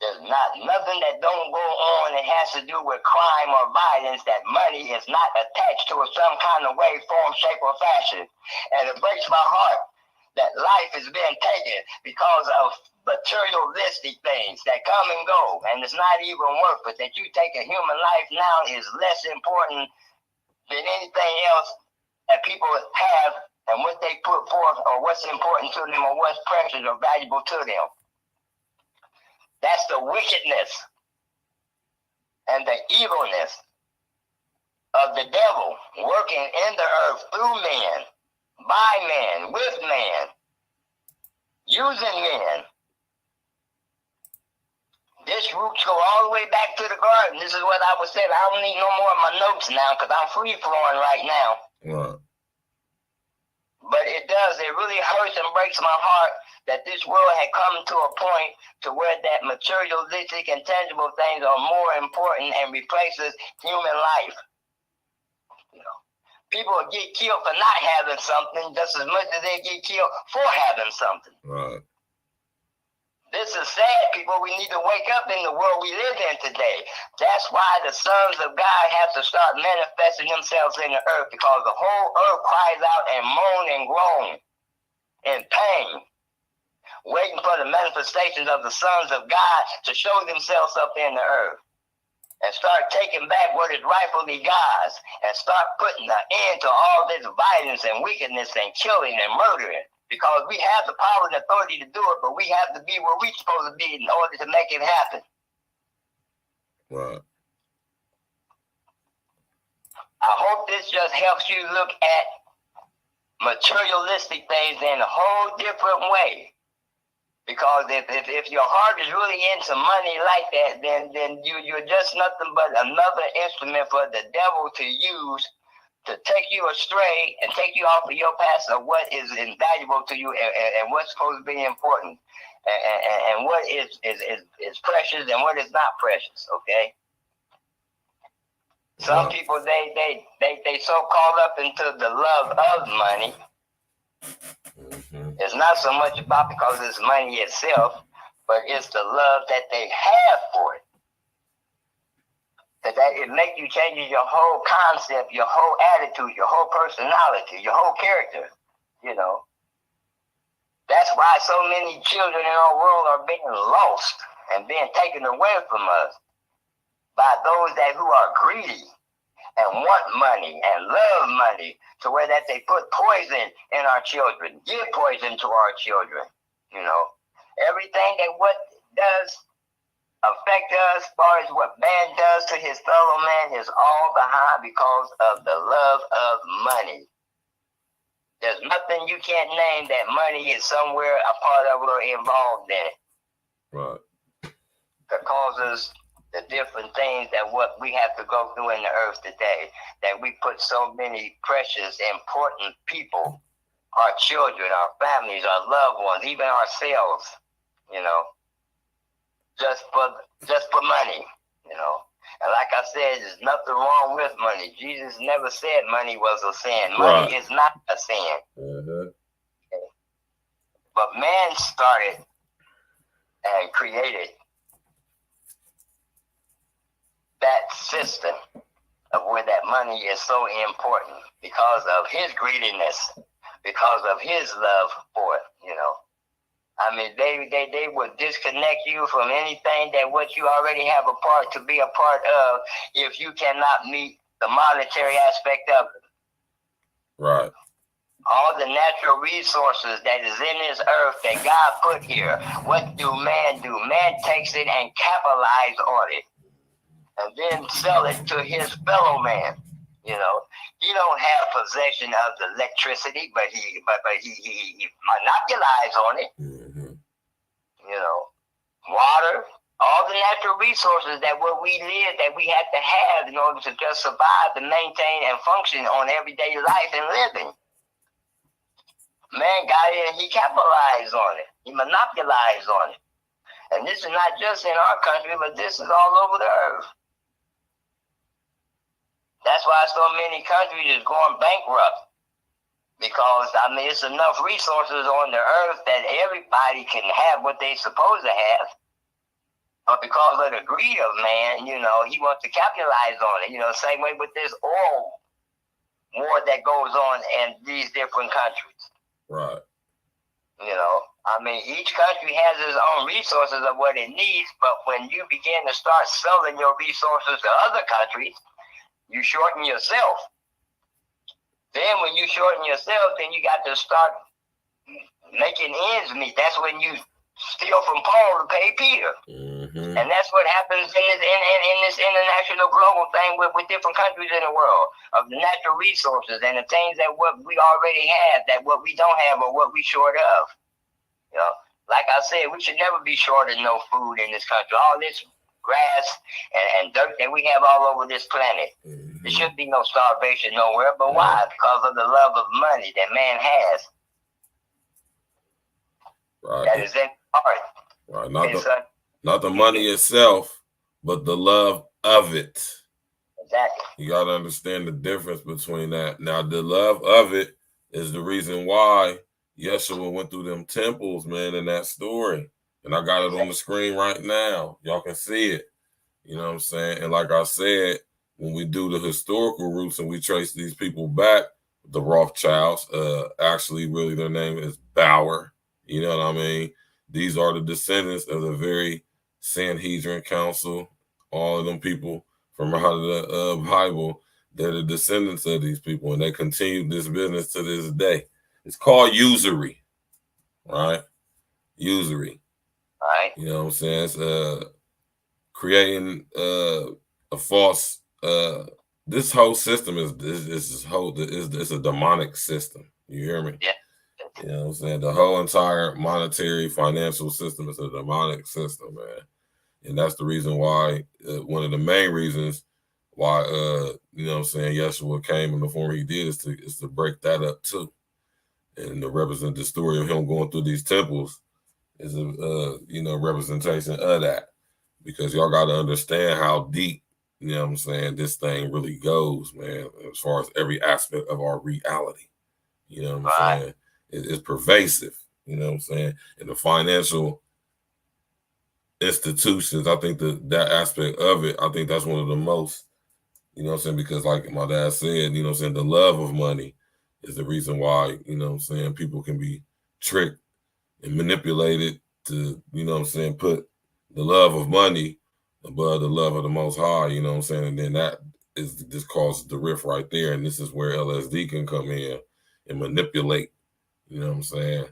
There's nothing that don't go on that has to do with crime or violence that money is not attached to in some kind of way, form, shape, or fashion. And it breaks my heart that life is being taken because of materialistic things that come and go, and it's not even worth it. That you take a human life now is less important than anything else that people have and what they put forth or what's important to them or what's precious or valuable to them. That's the wickedness and the evilness of the devil working in the earth through man, by man, with man, using men. This roots go all the way back to the garden. This is what I was saying. I don't need no more of my notes now because I'm free flowing right now. Right. But it does. It really hurts and breaks my heart that this world had come to a point to where that materialistic and tangible things are more important and replaces human life. You know, people get killed for not having something just as much as they get killed for having something. Right. This is sad, people. We need to wake up in the world we live in today. That's why the sons of God have to start manifesting themselves in the earth, because the whole earth cries out and moan and groan in pain, waiting for the manifestations of the sons of God to show themselves up in the earth and start taking back what is rightfully God's and start putting an end to all this violence and wickedness and killing and murdering. Because we have the power and authority to do it, but we have to be where we're supposed to be in order to make it happen. Right. I hope this just helps you look at materialistic things in a whole different way. Because if your heart is really into money like that, then you're just nothing but another instrument for the devil to use to take you astray and take you off of your path of what is invaluable to you and what's supposed to be important and what is precious and what is not precious, okay? Some people, they so caught up into the love of money. It's not so much about because it's money itself, but it's the love that they have for it. That it make you change your whole concept, your whole attitude, your whole personality, your whole character. You know. That's why so many children in our world are being lost and being taken away from us by those who are greedy and want money and love money, to where that they put poison in our children, give poison to our children. You know, everything that what does affect us, as far as what man does to his fellow man, is all behind because of the love of money. There's nothing you can't name that money is somewhere a part of it or involved in it. Right. That causes the different things that what we have to go through in the earth today, that we put so many precious, important people, our children, our families, our loved ones, even ourselves, you know, just for money, you know. And like I said, there's nothing wrong with money. Jesus never said money was a sin. Money is not a sin. Mm-hmm. But man started and created that system of where that money is so important because of his greediness, because of his love for it, you know. I mean, they would disconnect you from anything that what you already have a part to be a part of if you cannot meet the monetary aspect of it. Right. All the natural resources that is in this earth that God put here, what do? Man takes it and capitalize on it, and then sell it to his fellow man. You know, he don't have possession of the electricity, but he monopolizes on it. Mm-hmm. You know, water, all the natural resources that what we live, that we have to have in order to just survive, to maintain and function on everyday life and living. Man got in, he capitalized on it. He monopolized on it. And this is not just in our country, but this is all over the earth. That's why so many countries is going bankrupt. Because, I mean, it's enough resources on the earth that everybody can have what they're supposed to have. But because of the greed of man, you know, he wants to capitalize on it. You know, same way with this oil war that goes on in these different countries. Right. You know, I mean, each country has its own resources of what it needs, but when you begin to start selling your resources to other countries, you shorten yourself. Then when you shorten yourself, then you got to start making ends meet. That's when you steal from Paul to pay Peter. Mm-hmm. And that's what happens in this international global thing with different countries in the world, of the natural resources and the things that what we already have, that what we don't have or what we short of. You know, like I said, we should never be short of no food in this country. All this grass and dirt that we have all over this planet. Mm-hmm. There should be no starvation nowhere. But why? Because of the love of money that man has. Right. That is in heart. Right. Not the money itself, but the love of it. Exactly. You got to understand the difference between that. Now, the love of it is the reason why Yeshua went through them temples, man, in that story. And I got it on the screen right now. Y'all can see it. You know what I'm saying? And like I said, when we do the historical roots and we trace these people back, the Rothschilds, actually, really, their name is Bauer. You know what I mean? These are the descendants of the very Sanhedrin Council, all of them people from out of the Bible. They're the descendants of these people, and they continue this business to this day. It's called usury, right? Usury. Right. You know what I'm saying? It's creating a false. This whole system is a demonic system. You hear me? Yeah. You know what I'm saying? The whole entire monetary financial system is a demonic system, man. And that's the reason why, one of the main reasons why, you know what I'm saying, Yeshua came in the form he did is to break that up too. And to represent the story of him going through these temples is a, you know, representation of that. Because y'all got to understand how deep, you know what I'm saying, this thing really goes, man, as far as every aspect of our reality. You know what I'm saying? It's pervasive, you know what I'm saying? And the financial institutions. I think that aspect of it, I think that's one of the most, you know what I'm saying? Because like my dad said, you know what I'm saying, the love of money is the reason why, you know what I'm saying, people can be tricked and manipulated to, you know what I'm saying, put the love of money above the love of the Most High, you know what I'm saying? And then this causes the rift right there. And this is where LSD can come in and manipulate, you know what I'm saying,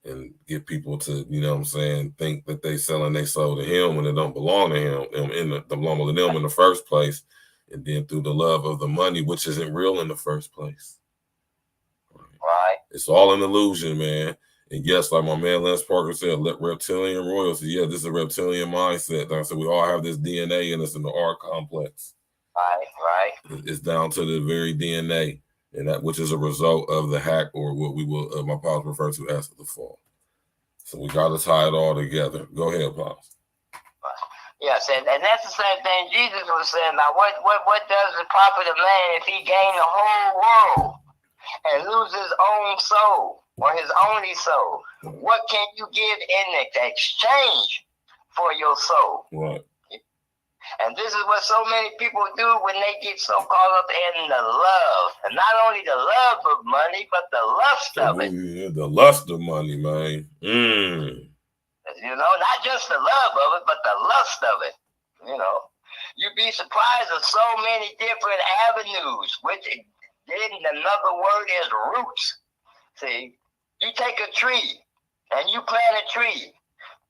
and get people to, you know what I'm saying, think that they selling their soul to him when it don't belong to him, belong to them in the first place. And then through the love of the money, which isn't real in the first place. Right. It's all an illusion, man. And yes, like my man Lance Parker said, reptilian royalty. Yeah, this is a reptilian mindset. Like I said, we all have this DNA in us in the R complex. Right. It's down to the very DNA, and that which is a result of the hack, or what we will, my pops refer to as the fall. So we got to tie it all together. Go ahead, pops. Yes, and that's the same thing Jesus was saying. Now, what does it profit a man if he gain the whole world and lose his own soul, or his only soul? What can you give in exchange for your soul? Right. And this is what so many people do when they get so caught up in the love. And not only the love of money, but the lust of it. Yeah, the lust of money, man. You know, not just the love of it, but the lust of it. You know, you'd be surprised at so many different avenues, which then another word is roots. See, you take a tree and you plant a tree.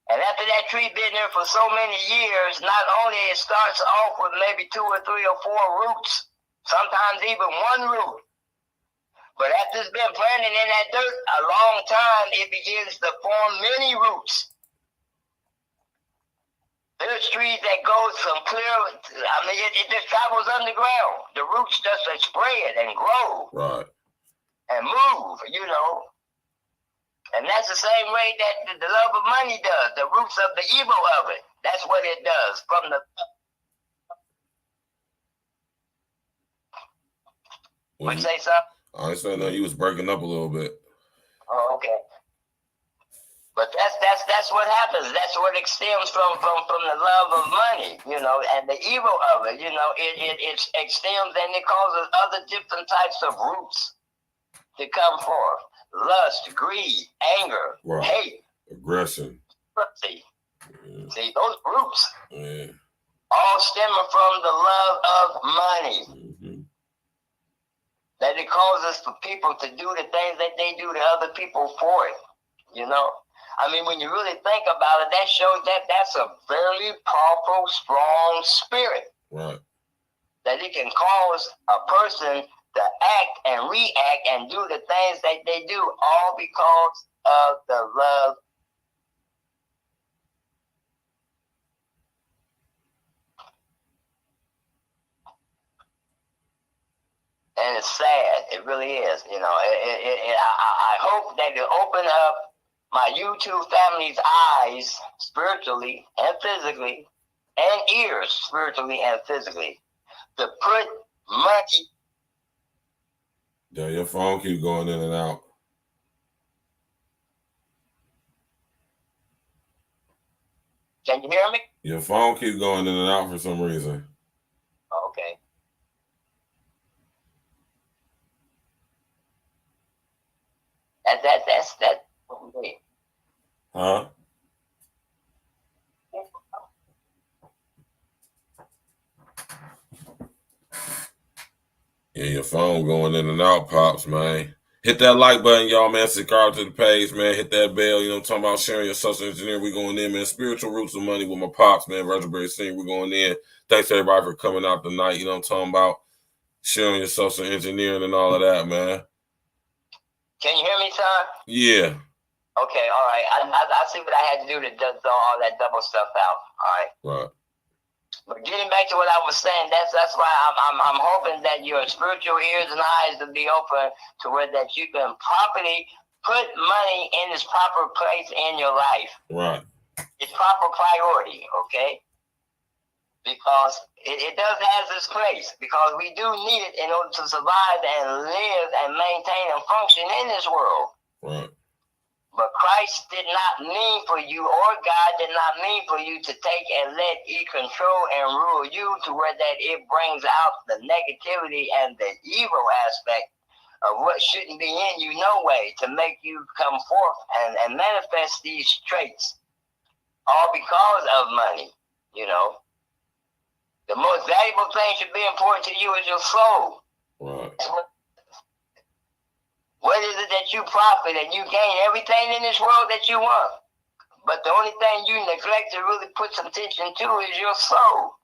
And after that tree been there for so many years, not only it starts off with maybe 2 or 3 or 4 roots, sometimes even 1 root. But after it's been planted in that dirt a long time, it begins to form many roots. There's trees that goes from clear, it just travels underground. The roots just spread and grow. Right. And move, you know. And that's the same way that the love of money does. The roots of the evil of it. That's what it does. From the... Would you say something? I said no, you was breaking up a little bit. Oh, okay. But that's what happens. That's what it stems from the love of money, you know, and the evil of it, you know, it extends and it causes other different types of roots to come forth. Lust, greed, anger, right. Hate, aggression. See, those roots Yeah. all stemming from the love of money. Mm-hmm. That it causes for people to do the things that they do to other people for it, you know. I mean, when you really think about it, that shows that that's a very powerful, strong spirit. Right. That it can cause a person to act and react and do the things that they do, all because of the love. And it's sad. It really is. You know, I hope that it open up my YouTube family's eyes spiritually and physically, and ears spiritually and physically, to put money. Yeah, your phone keep going in and out. Can you hear me? Your phone keep going in and out for some reason. Okay. That's that. Huh? Yeah, your phone going in and out, Pops, man. Hit that like button, y'all, man. Subscribe to the page, man. Hit that bell. You know what I'm talking about? Sharing your social engineering. We going in, man. Spiritual Roots of Money with my Pops, man. Virgil Senior. We're going in. Thanks, everybody, for coming out tonight. You know what I'm talking about? Sharing your social engineering and all of that, man. Can you hear me, son? Yeah. Okay, all right. I see what I had to do to throw all that double stuff out. All right. Right. But getting back to what I was saying, that's why I'm hoping that your spiritual ears and eyes will be open to where that you can properly put money in its proper place in your life. Right. Its proper priority, okay? Because it does have its place, because we do need it in order to survive and live and maintain and function in this world. Right. But Christ did not mean for you, or God did not mean for you to take and let it control and rule you to where that it brings out the negativity and the evil aspect of what shouldn't be in you no way to make you come forth and manifest these traits, all because of money. You know, the most valuable thing should be important to you is your soul. Right. What is it that you profit and you gain everything in this world that you want? But the only thing you neglect to really put some attention to is your soul.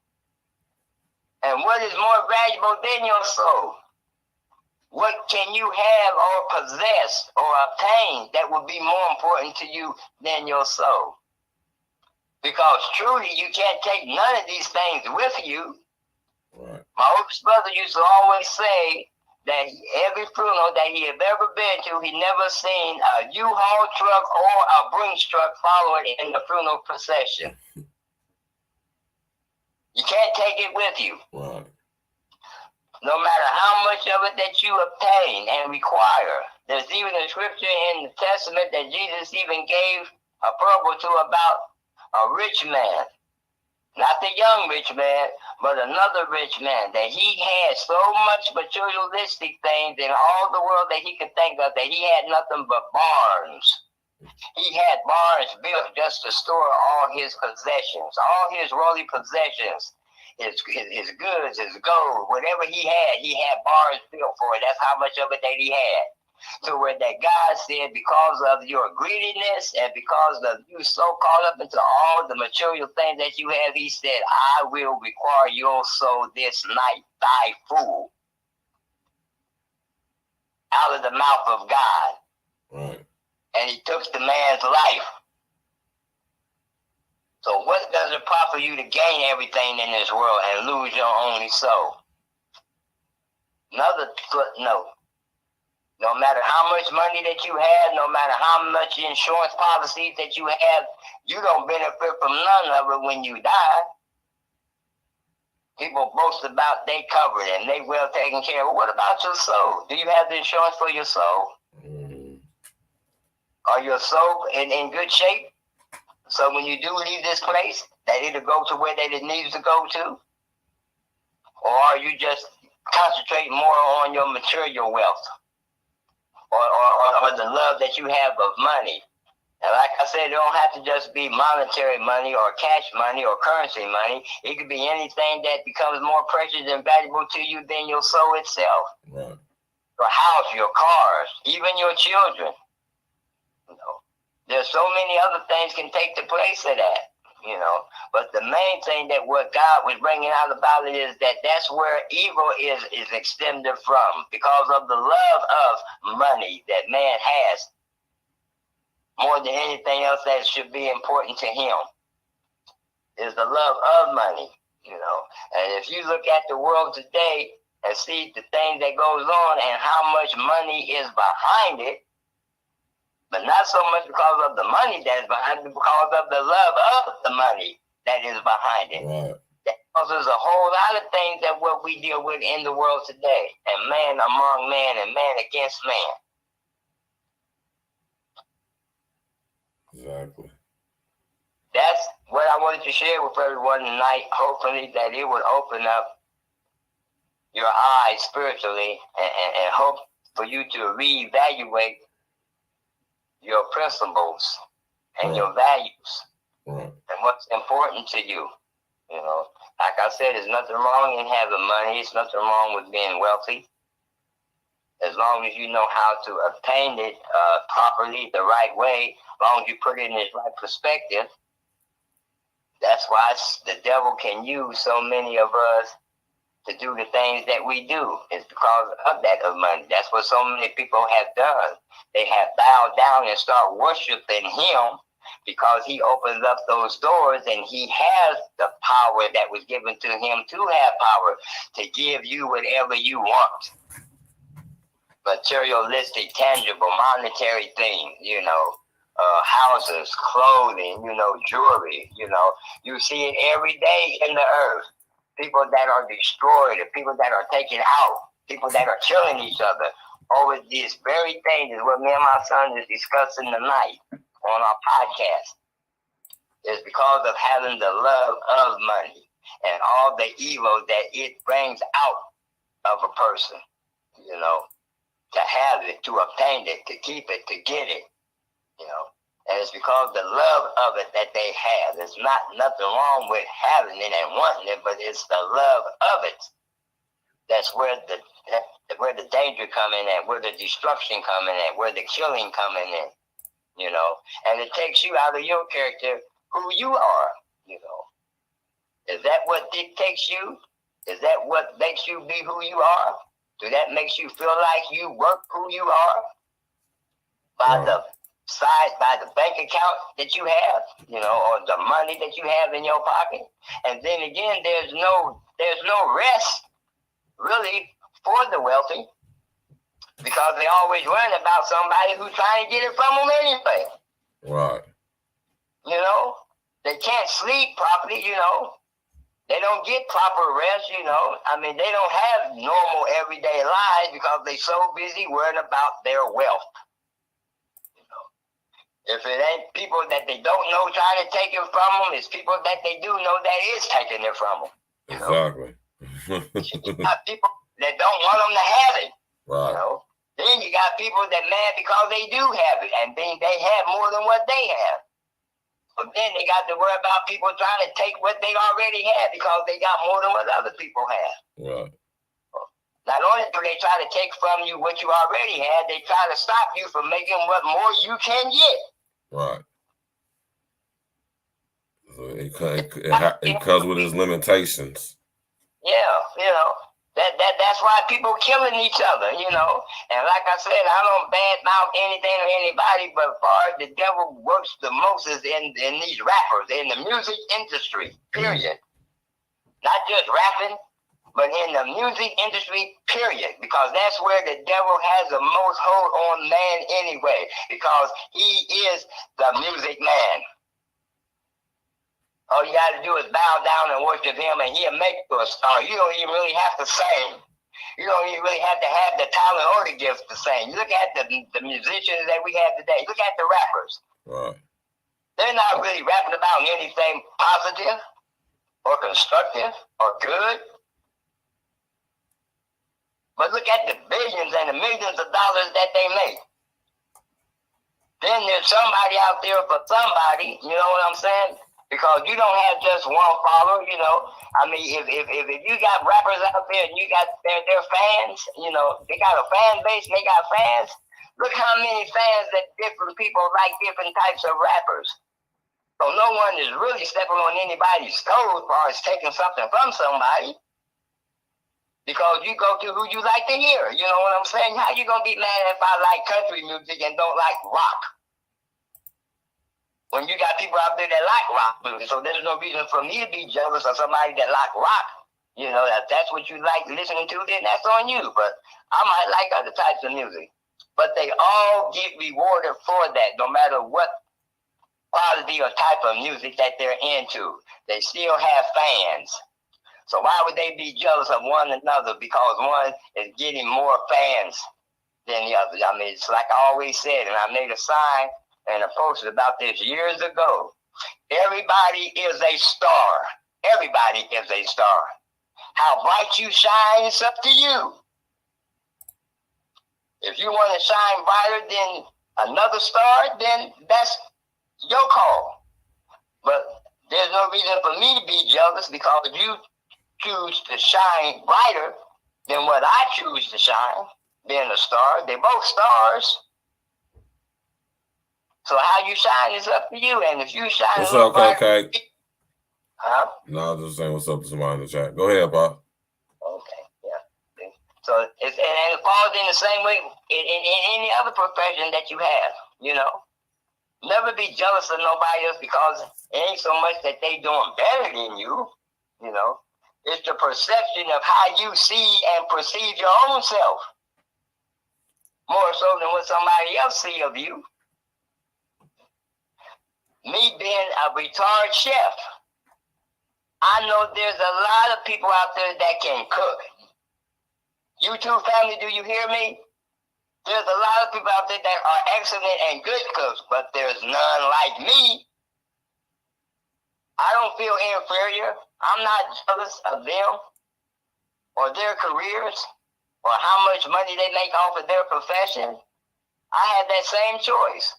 And what is more valuable than your soul? What can you have or possess or obtain that would be more important to you than your soul? Because truly you can't take none of these things with you. Right. My oldest brother used to always say that every funeral that he had ever been to, he never seen a U-Haul truck or a Brinks truck following in the funeral procession. You can't take it with you. Right. No matter how much of it that you obtain and require. There's even a scripture in the Testament that Jesus even gave a parable to about a rich man. Not the young rich man, but another rich man, that he had so much materialistic things in all the world that he could think of, that he had nothing but barns. He had barns built just to store all his possessions, all his worldly possessions, his goods, his gold, whatever he had barns built for it. That's how much of it that he had. To where that God said, because of your greediness and because of you so caught up into all the material things that you have, he said, I will require your soul this night, thy fool, out of the mouth of God. Right. And he took the man's life. So what does it profit you to gain everything in this world and lose your only soul? Another footnote. No matter how much money that you have, no matter how much insurance policies that you have, you don't benefit from none of it when you die. People boast about they covered and they well taken care of. What about your soul? Do you have the insurance for your soul? Are your soul in good shape? So when you do leave this place, that it'll go to where that it needs to go to? Or are you just concentrating more on your material wealth? Or the love that you have of money. And like I said, it don't have to just be monetary money or cash money or currency money. It could be anything that becomes more precious and valuable to you than your soul itself. Right. Your house, your cars, even your children. You know, there's so many other things can take the place of that. You know, but the main thing that what God was bringing out about it is that that's where evil is extended from, because of the love of money that man has more than anything else that should be important to him is the love of money. You know, and if you look at the world today and see the thing that goes on and how much money is behind it, but not so much because of the money that's behind it, because of the love of the money that is behind it. Right. Because there's a whole lot of things that what we deal with in the world today, and man among man and man against man. Exactly. That's what I wanted to share with everyone tonight. Hopefully that it would open up your eyes spiritually and hope for you to reevaluate your principles and your values and what's important to you. You know, like I said, there's nothing wrong in having money. There's nothing wrong with being wealthy. As long as you know how to obtain it properly, the right way, as long as you put it in its right perspective. That's why the devil can use so many of us to do the things that we do. It's because of that of money. That's what so many people have done. They have bowed down and start worshiping him because he opens up those doors and he has the power that was given to him to have power to give you whatever you want. Materialistic, tangible, monetary things, you know, houses, clothing, you know, jewelry, you know. You see it every day in the earth. People that are destroyed, people that are taken out, people that are killing each other. over this very thing is what me and my son is discussing tonight on our podcast. It's because of having the love of money and all the evil that it brings out of a person, to have it, to obtain it, to keep it, to get it, And it's because the love of it that they have. There's nothing wrong with having it and wanting it, but it's the love of it. That's where the danger coming in, where the destruction coming in, where the killing coming in, And it takes you out of your character, who you are, Is that what dictates you? Is that what makes you be who you are? Do that makes you feel like you work who you are? By the bank account that you have, or the money that you have in your pocket. And then again, there's no rest really for the wealthy, because they always worrying about somebody who's trying to get it from them anyway. Right. They can't sleep properly, They don't get proper rest, They don't have normal everyday lives because they're so busy worrying about their wealth. If it ain't people that they don't know trying to take it from them, it's people that they do know that is taking it from them. Exactly. You got people that don't want them to have it. Right. Then you got people that mad because they do have it and then they have more than what they have. But then they got to worry about people trying to take what they already have because they got more than what other people have. Right. Not only do they try to take from you what you already had, they try to stop you from making what more you can get. Right. So it comes with its limitations. Yeah, that's why people killing each other, And like I said, I don't badmouth anything or anybody, but as far as the devil works the most is in these rappers, in the music industry, period. Not just rapping, but in the music industry, period. Because that's where the devil has the most hold on man anyway, because he is the music man. All you got to do is bow down and worship him, and he'll make you a star. You don't even really have to sing. You don't even really have to have the talent or the gift to sing. You look at the musicians that we have today. Look at the rappers. Right. They're not really rapping about anything positive or constructive or good. But look at the billions and the millions of dollars that they make. Then there's somebody out there for somebody, you know what I'm saying? Because you don't have just one follower, if you got rappers out there and you got their fans, they got a fan base and they got fans. Look how many fans that different people like different types of rappers. So no one is really stepping on anybody's toes as far as taking something from somebody. Because you go to who you like to hear, you know what I'm saying? How you gonna be mad if I like country music and don't like rock? When you got people out there that like rock music, so there's no reason for me to be jealous of somebody that like rock. If that's what you like listening to, then that's on you. But I might like other types of music. But they all get rewarded for that, no matter what quality or type of music that they're into. They still have fans. So why would they be jealous of one another? Because one is getting more fans than the other. It's like I always said, and I made a sign and I posted about this years ago. Everybody is a star. Everybody is a star. How bright you shine is up to you. If you want to shine brighter than another star, then that's your call. But there's no reason for me to be jealous because you choose to shine brighter than what I choose to shine, being a star. They're both stars. So how you shine is up to you. And if you shine what's up, brighter, huh? No, I was just saying what's up to somebody in the chat. Go ahead, Bob. Okay, yeah. So it falls in the same way in any other profession that you have, Never be jealous of nobody else because it ain't so much that they doing better than you, It's the perception of how you see and perceive your own self. More so than what somebody else see of you. Me being a retired chef, I know there's a lot of people out there that can cook. You too, family, do you hear me? There's a lot of people out there that are excellent and good cooks, but there's none like me. I don't feel inferior. I'm not jealous of them or their careers or how much money they make off of their profession. I had that same choice.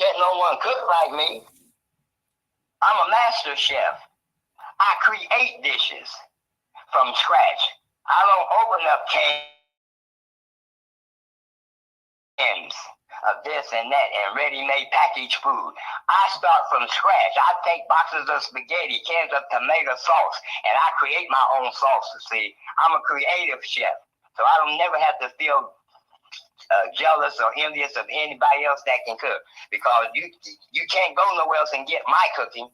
Can't no one cook like me. I'm a master chef. I create dishes from scratch. I don't open up cans of this and that and ready-made packaged food. I start from scratch. I take boxes of spaghetti, cans of tomato sauce, and I create my own sauces. See, I'm a creative chef, so I don't never have to feel jealous or envious of anybody else that can cook, because you can't go nowhere else and get my cooking.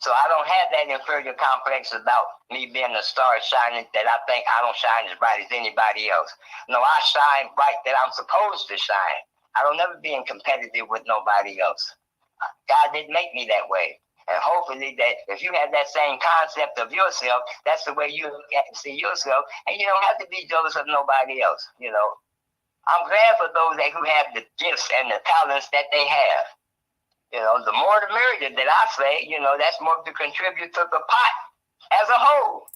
So I don't have that inferior complex about me being a star shining, that I think I don't shine as bright as anybody else. No, I shine bright that I'm supposed to shine. I don't never being competitive with nobody else. God didn't make me that way. And hopefully that if you have that same concept of yourself, that's the way you see yourself, and you don't have to be jealous of nobody else. You know, I'm glad for those who have the gifts and the talents that they have. You know, the more the merrier that I say, you know, that's more to contribute to the pot as a whole.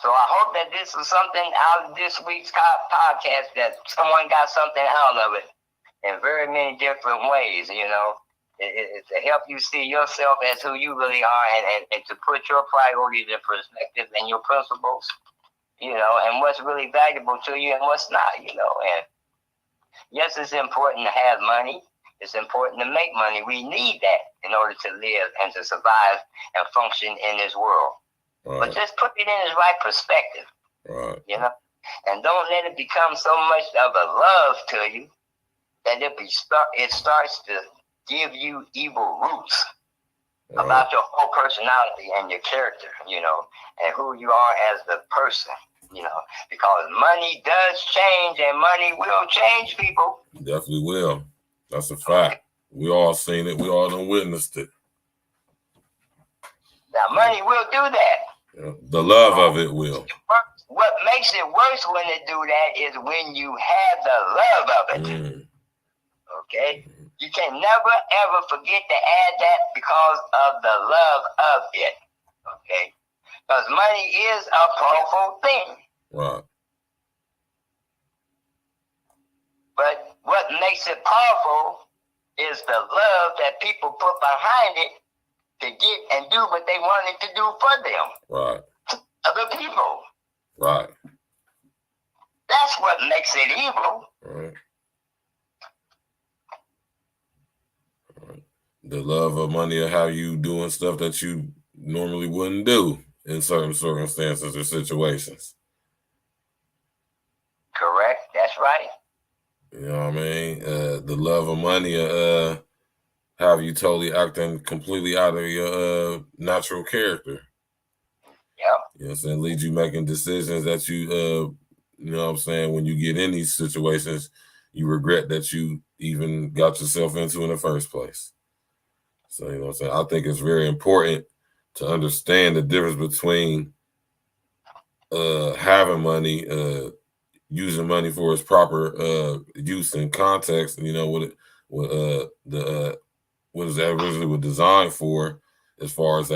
So I hope that this is something out of this week's podcast, that someone got something out of it in very many different ways, you know. It's to help you see yourself as who you really are, and to put your priorities in perspective and your principles, you know, and what's really valuable to you and what's not, you know. And yes, it's important to have money. It's important to make money. We need that in order to live and to survive and function in this world. Right. But just put it in its right perspective, right, you know, and don't let it become so much of a love to you that it starts to give you evil roots, right, about your whole personality and your character, you know, and who you are as the person. You know, because money does change, and money will change people. Definitely will. That's a fact. We all seen it. We all done witnessed it. Now, money will do that. Yeah. The love of it will. What makes it worse when it do that is when you have the love of it. Okay? You can never, ever forget to add that because of the love of it. Okay? Because money is a powerful thing. Right. But what makes it powerful is the love that people put behind it to get and do what they wanted to do for them. Right. Other people. Right. That's what makes it evil. Right. Right. The love of money will have you doing stuff that you normally wouldn't do in certain circumstances or situations. Correct. That's right. You know what I mean? The love of money have you totally acting completely out of your natural character. Yep. You know what I'm saying? Leads you making decisions that you know what I'm saying, when you get in these situations, you regret that you even got yourself into in the first place. So, you know what I'm saying? I think it's very important to understand the difference between having money, using money for its proper use and context, you know, what is that originally designed for, as far as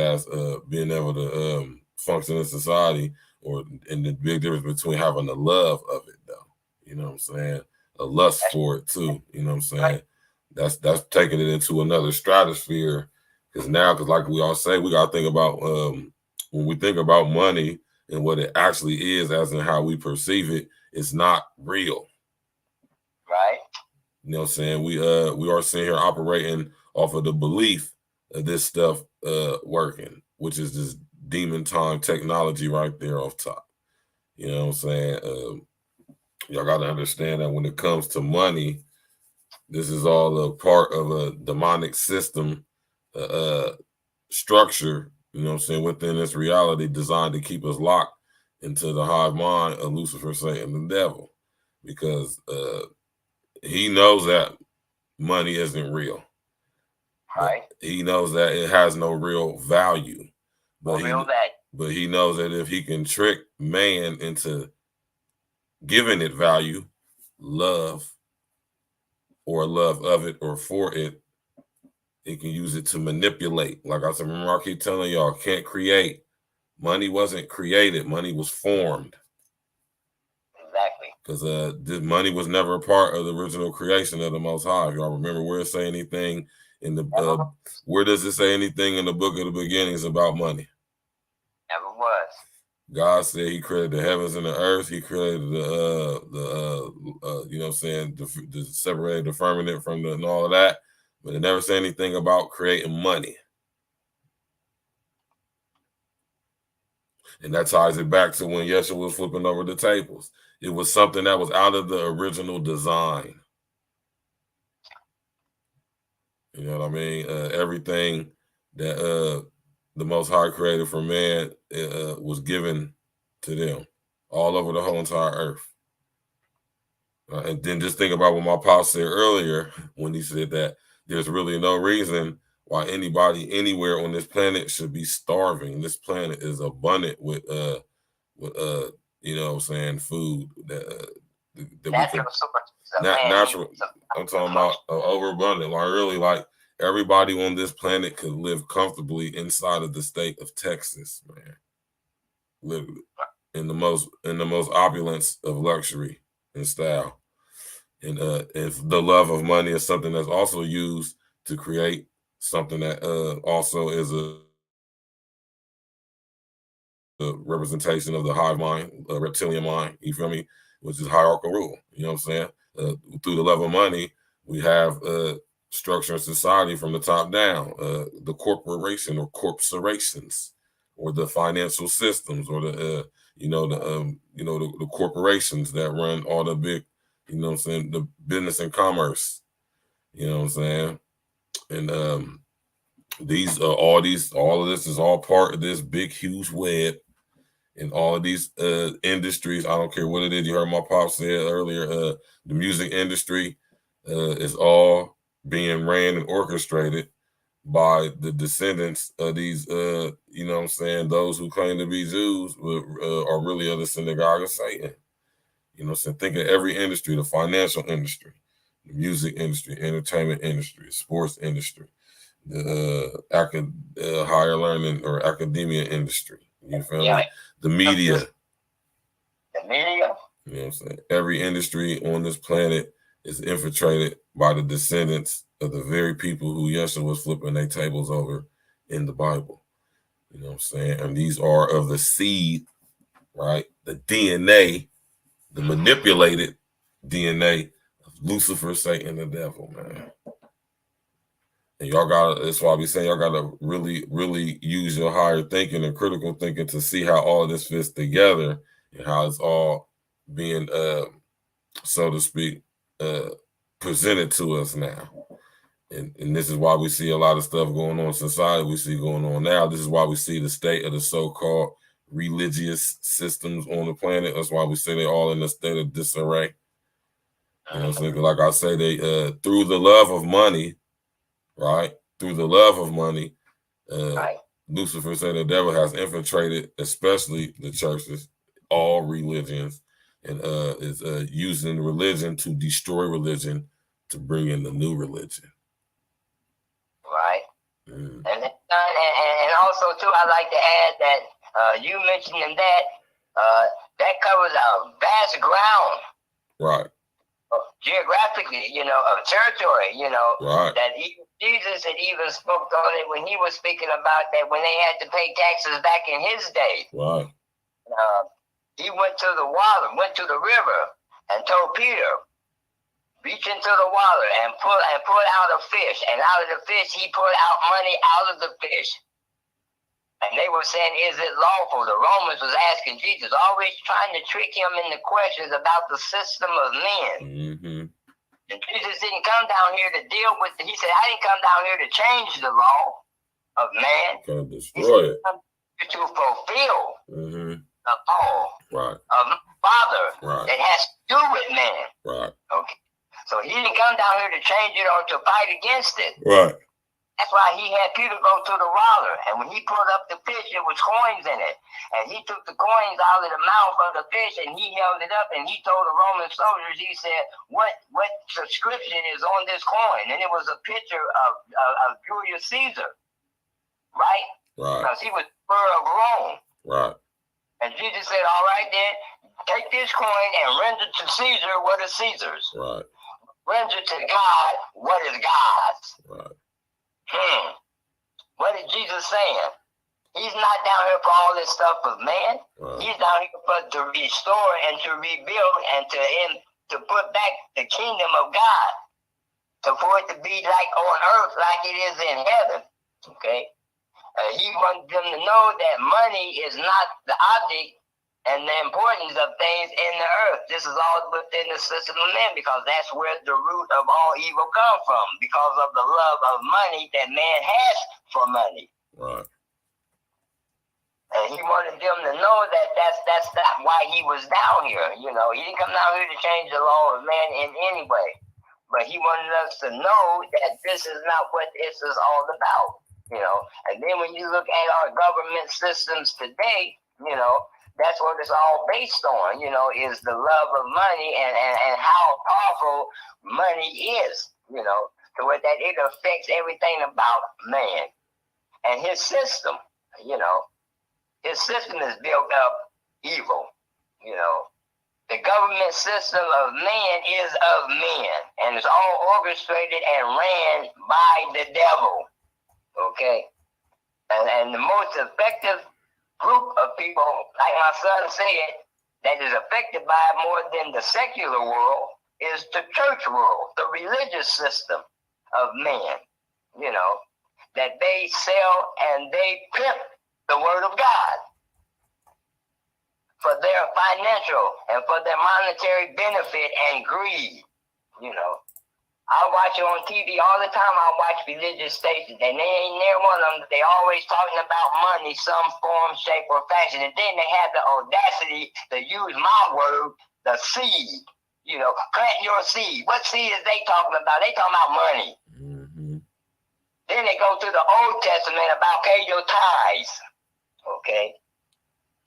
being able to function in society, and the big difference between having the love of it, though. You know what I'm saying? A lust for it too. You know what I'm saying? That's taking it into another stratosphere. Because like we all say, we gotta think about when we think about money and what it actually is, as in how we perceive it, it's not real. Right. You know what I'm saying? We are sitting here operating off of the belief of this stuff working, which is this demon time technology right there off top. You know what I'm saying? Y'all got to understand that when it comes to money, this is all a part of a demonic system structure, you know what I'm saying, within this reality, designed to keep us locked into the hive mind of Lucifer, Satan, the devil, because he knows that money isn't real. Right. He knows that it has no real value. But he knows that if he can trick man into giving it value, love, or love of it or for it, it can use it to manipulate. Like I said, remember I keep telling y'all, can't create. Money wasn't created. Money was formed. Exactly. Because this money was never a part of the original creation of the Most High. If y'all remember, where it say anything in the where does it say anything in the book of the beginnings about money? Never was. God said He created the heavens and the earth. He created you know what I'm saying, the separated the firmament from and all of that. But it never said anything about creating money. And that ties it back to when Yeshua was flipping over the tables. It was something that was out of the original design. You know what I mean? Everything that the Most High created for man was given to them all over the whole entire earth. And then just think about what my pop said earlier when he said that there's really no reason why anybody anywhere on this planet should be starving. This planet is abundant with you know what I'm saying, food that natural sources. Natural. I'm talking about overabundant. Like really, like everybody on this planet could live comfortably inside of the state of Texas, man. Literally, in the most opulence of luxury and style. And if the love of money is something that's also used to create something that also is a representation of the hive mind, reptilian mind, you feel me? Which is hierarchical rule. You know what I'm saying? Through the love of money, we have structure in society from the top down. The corporation or corporations, or the financial systems, or the the corporations that run all the big, you know what I'm saying, the business and commerce. You know what I'm saying? And all of this is all part of this big, huge web. In all of these industries, I don't care what it is. You heard my pop say earlier, the music industry is all being ran and orchestrated by the descendants of these, you know what I'm saying, those who claim to be Jews are really of the synagogue of Satan. You know what I'm saying? Think of every industry: the financial industry, the music industry, entertainment industry, sports industry, the higher learning or academia industry. You feel me? The media. The media. You know what I'm saying? Every industry on this planet is infiltrated by the descendants of the very people who Yeshua was flipping their tables over in the Bible. You know what I'm saying? And these are of the seed, right? The DNA, the manipulated DNA of Lucifer, Satan, the devil, man. And that's why we say y'all gotta really, really use your higher thinking and critical thinking to see how all of this fits together and how it's all being, so to speak, presented to us now. And this is why we see a lot of stuff going on in society we see going on now. This is why we see the state of the so-called religious systems on the planet. That's why we say they're all in a state of disarray. You know what I'm saying? Like I say, they through the love of money, right? Through the love of money, Lucifer said the devil has infiltrated, especially the churches, all religions, and is using religion to destroy religion to bring in the new religion. Right. And also too, I'd like to add that you mentioning that covers a vast ground. Right. Geographically, of territory, right. That Jesus had even spoke on it when he was speaking about that when they had to pay taxes back in his day. Right. He went to the water, went to the river, and told Peter, reach into the water and pull out a fish, and out of the fish he pulled out money out of the fish. And they were saying, is it lawful? The Romans was asking Jesus, always trying to trick him into questions about the system of men. Mm-hmm. And Jesus didn't come down here to deal with it. He said, I didn't come down here to change the law of man. To destroy it. To fulfill the law of my Father that has to do with man. Right. Okay. So he didn't come down here to change it or to fight against it. Right. That's why he had Peter go to the water. And when he pulled up the fish, it was coins in it. And he took the coins out of the mouth of the fish and he held it up and he told the Roman soldiers, he said, what subscription is on this coin? And it was a picture of Julius Caesar, right? Right. Because he was emperor of Rome. Right. And Jesus said, all right then, take this coin and render to Caesar what is Caesar's. Right. Render to God what is God's. Right. What is Jesus saying? He's not down here for all this stuff of man. Right. He's down here for to restore and to rebuild and to put back the kingdom of God. For it to be like on earth like it is in heaven. Okay? He wants them to know that money is not the object and the importance of things in the earth. This is all within the system of men because that's where the root of all evil comes from, because of the love of money that man has for money. Right. And he wanted them to know that that's not why he was down here. You know, he didn't come down here to change the law of man in any way. But he wanted us to know that this is not what this is all about. You know, and then when you look at our government systems today, you know, that's what it's all based on, you know, is the love of money and how powerful money is, you know, to where that it affects everything about man. And his system, you know, his system is built up evil, you know. The government system of man is of men, and it's all orchestrated and ran by the devil, okay? And the most effective group of people, like my son said, that is affected by it more than the secular world is the church world, the religious system of man, you know, that they sell and they pimp the word of God for their financial and for their monetary benefit and greed, you know. I watch it on TV all the time. I watch religious stations, and they ain't near one of them. They always talking about money, some form, shape, or fashion. And then they have the audacity to use my word, the seed. You know, plant your seed. What seed is they talking about? They talking about money. Mm-hmm. Then they go to the Old Testament about pay your tithes. Okay.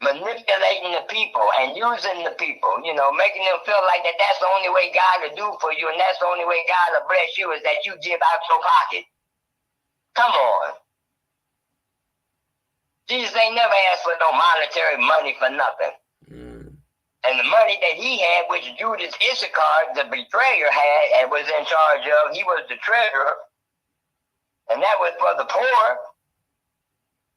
Manipulating the people and using the people, you know, making them feel like that's the only way God will do for you, and that's the only way God will bless you is that you give out your pocket. Come on. Jesus ain't never asked for no monetary money for nothing. And the money that he had, which Judas Issachar, the betrayer, had and was in charge of, he was the treasurer, and that was for the poor.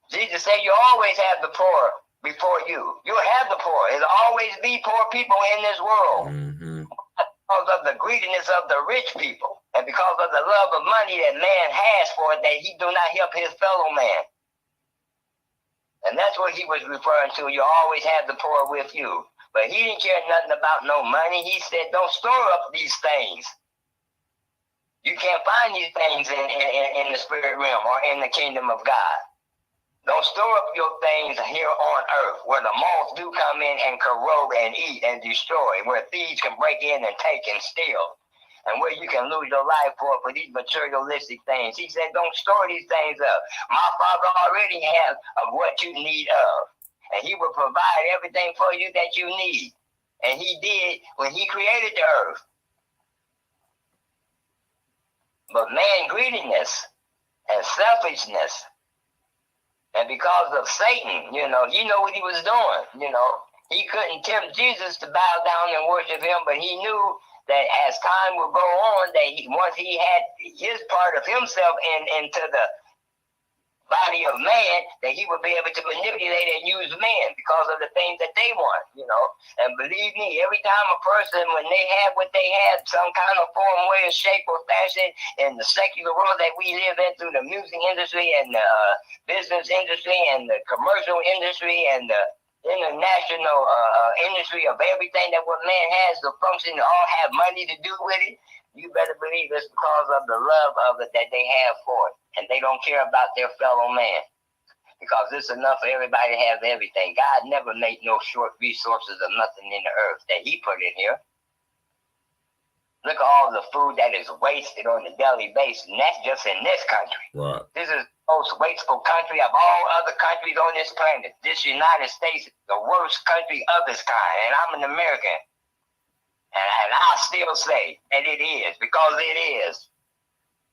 Jesus said, you always have the poor before you. You'll have the poor. There'll always be poor people in this world. Mm-hmm. Because of the greediness of the rich people and because of the love of money that man has for it, that he do not help his fellow man. And that's what he was referring to. You always have the poor with you. But he didn't care nothing about no money. He said, don't store up these things. You can't find these things in the spirit realm or in the kingdom of God. Don't store up your things here on earth where the moths do come in and corrode and eat and destroy, where thieves can break in and take and steal, and where you can lose your life for these materialistic things. He said, don't store these things up. My Father already has of what you need of, and he will provide everything for you that you need. And he did when he created the earth. But man greediness and selfishness, and because of Satan, you know, he knew what he was doing, you know. He couldn't tempt Jesus to bow down and worship him, but he knew that as time would go on, that once he had his part of himself into the body of man, that he would be able to manipulate and use man because of the things that they want, you know. And believe me, every time a person, when they have what they have, some kind of form, way, or shape, or fashion in the secular world that we live in, through the music industry and the business industry and the commercial industry and the international industry of everything that what man has to function, all have money to do with it, you better believe it's because of the love of it that they have for it. And they don't care about their fellow man. Because it's enough for everybody to have everything. God never made no short resources of nothing in the earth that he put in here. Look at all the food that is wasted on a daily basis, and that's just in this country. Right. This is the most wasteful country of all other countries on this planet. This United States is the worst country of its kind, and I'm an American. And I still say that it is, because it is.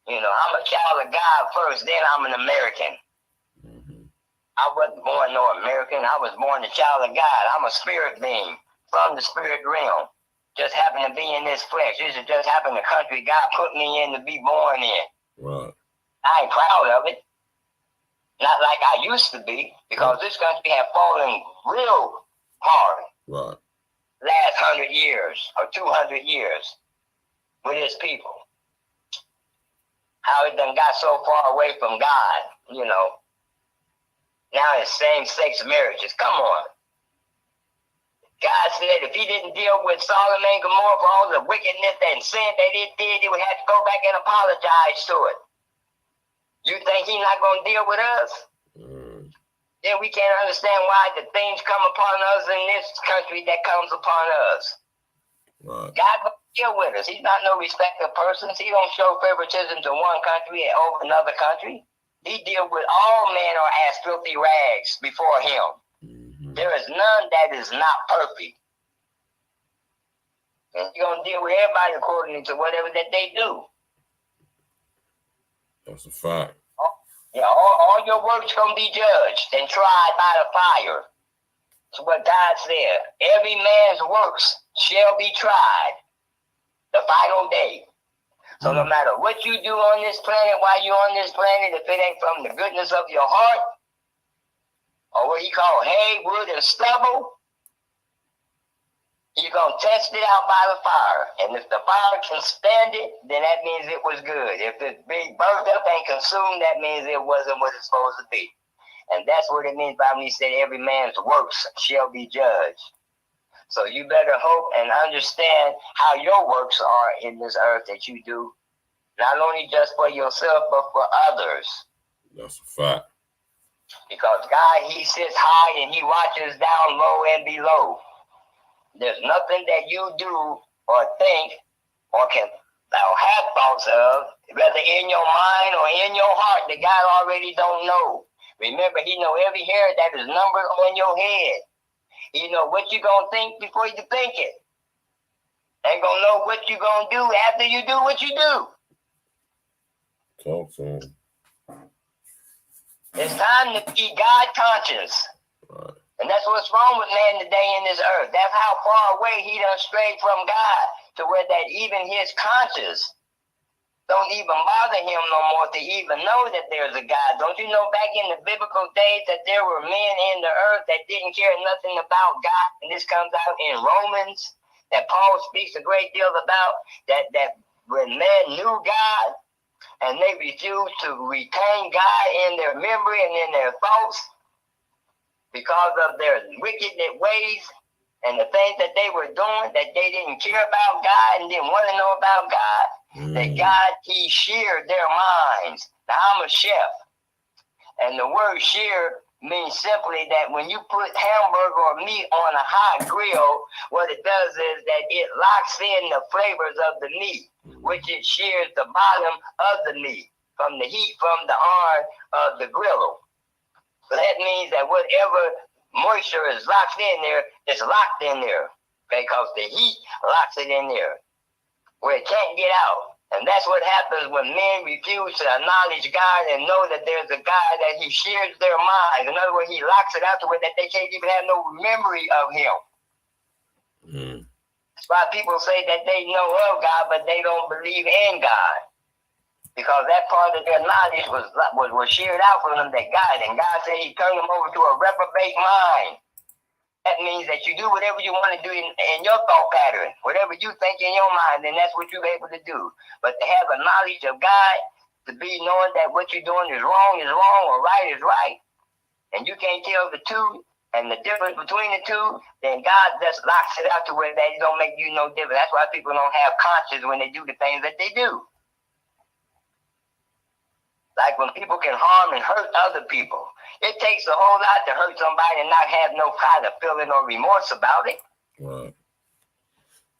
You know, I'm a child of God first, then I'm an American. Mm-hmm. I wasn't born no American. I was born a child of God. I'm a spirit being from the spirit realm. Just happened to be in this flesh. This is just happened the country God put me in to be born in. Right. I ain't proud of it. Not like I used to be, because this country had fallen real hard. Right. Last 100 years or 200 years with its people. How it done got so far away from God, you know. Now it's same-sex marriages. Come on. God said if he didn't deal with Sodom and Gomorrah for all the wickedness and sin that it did, he would have to go back and apologize to it. You think he's not going to deal with us? Then we can't understand why the things come upon us in this country that comes upon us. Right. God will deal with us. He's not no respecter of persons. He don't show favoritism to one country over another country. He deals with all men are as filthy rags before him. There is none that is not perfect. And you're going to deal with everybody according to whatever that they do. That's a fact. Yeah, all your works going to be judged and tried by the fire. That's what God said. Every man's works shall be tried the final day. So no matter what you do on this planet, while you're on this planet, if it ain't from the goodness of your heart, or what he called hay, wood, and stubble, you're going to test it out by the fire. And if the fire can stand it, then that means it was good. If it's being burned up and consumed, that means it wasn't what it's supposed to be. And that's what it means by when he said every man's works shall be judged. So you better hope and understand how your works are in this earth that you do. Not only just for yourself, but for others. That's a fact. Because God, he sits high and he watches down low and below. There's nothing that you do or think or can or have thoughts of, whether in your mind or in your heart, that God already don't know. Remember, he know every hair that is numbered on your head. He know what you going to think before you think it. And going to know what you going to do after you do what you do. Talk to him. It's time to be God conscious. Right. And that's what's wrong with man today in this earth. That's how far away he done strayed from God, to where that even his conscience don't even bother him no more to even know that there's a God. Don't you know back in the biblical days that there were men in the earth that didn't care nothing about God? And this comes out in Romans, that Paul speaks a great deal about, that when man knew God, and they refused to retain God in their memory and in their thoughts because of their wicked ways and the things that they were doing, that they didn't care about God and didn't want to know about God, that God, he sheared their minds. Now, I'm a chef, and the word shear means simply that when you put hamburger or meat on a hot grill, what it does is that it locks in the flavors of the meat, which it shears the bottom of the meat from the heat from the iron of the griddle. So that means that whatever moisture is locked in there, it's locked in there, because the heat locks it in there where it can't get out. And that's what happens when men refuse to acknowledge God and know that there's a God, that he shears their minds. In other words, he locks it out to where that they can't even have no memory of him. That's why people say that they know of God, but they don't believe in God. Because that part of their knowledge was sheared out from them, that God, and God said he turned them over to a reprobate mind. That means that you do whatever you want to do in your thought pattern. Whatever you think in your mind, then that's what you're able to do. But to have a knowledge of God, to be knowing that what you're doing is wrong or right is right, and you can't tell the two and the difference between the two, then God just locks it out to where that it don't make you no different. That's why people don't have conscience when they do the things that they do. Like when people can harm and hurt other people. It takes a whole lot to hurt somebody and not have no kind of feeling or remorse about it. Right.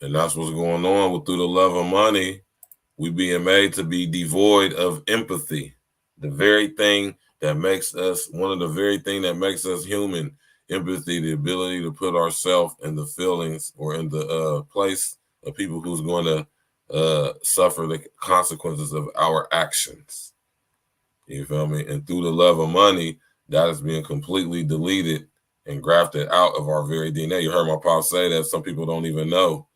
And that's what's going on with through the love of money. We being made to be devoid of empathy. The very thing that makes us, one of the very thing that makes us human, empathy, the ability to put ourselves in the feelings or in the place of people who's going to suffer the consequences of our actions. You feel me? And through the love of money, that is being completely deleted and grafted out of our very DNA. You heard my pop say that some people don't even know.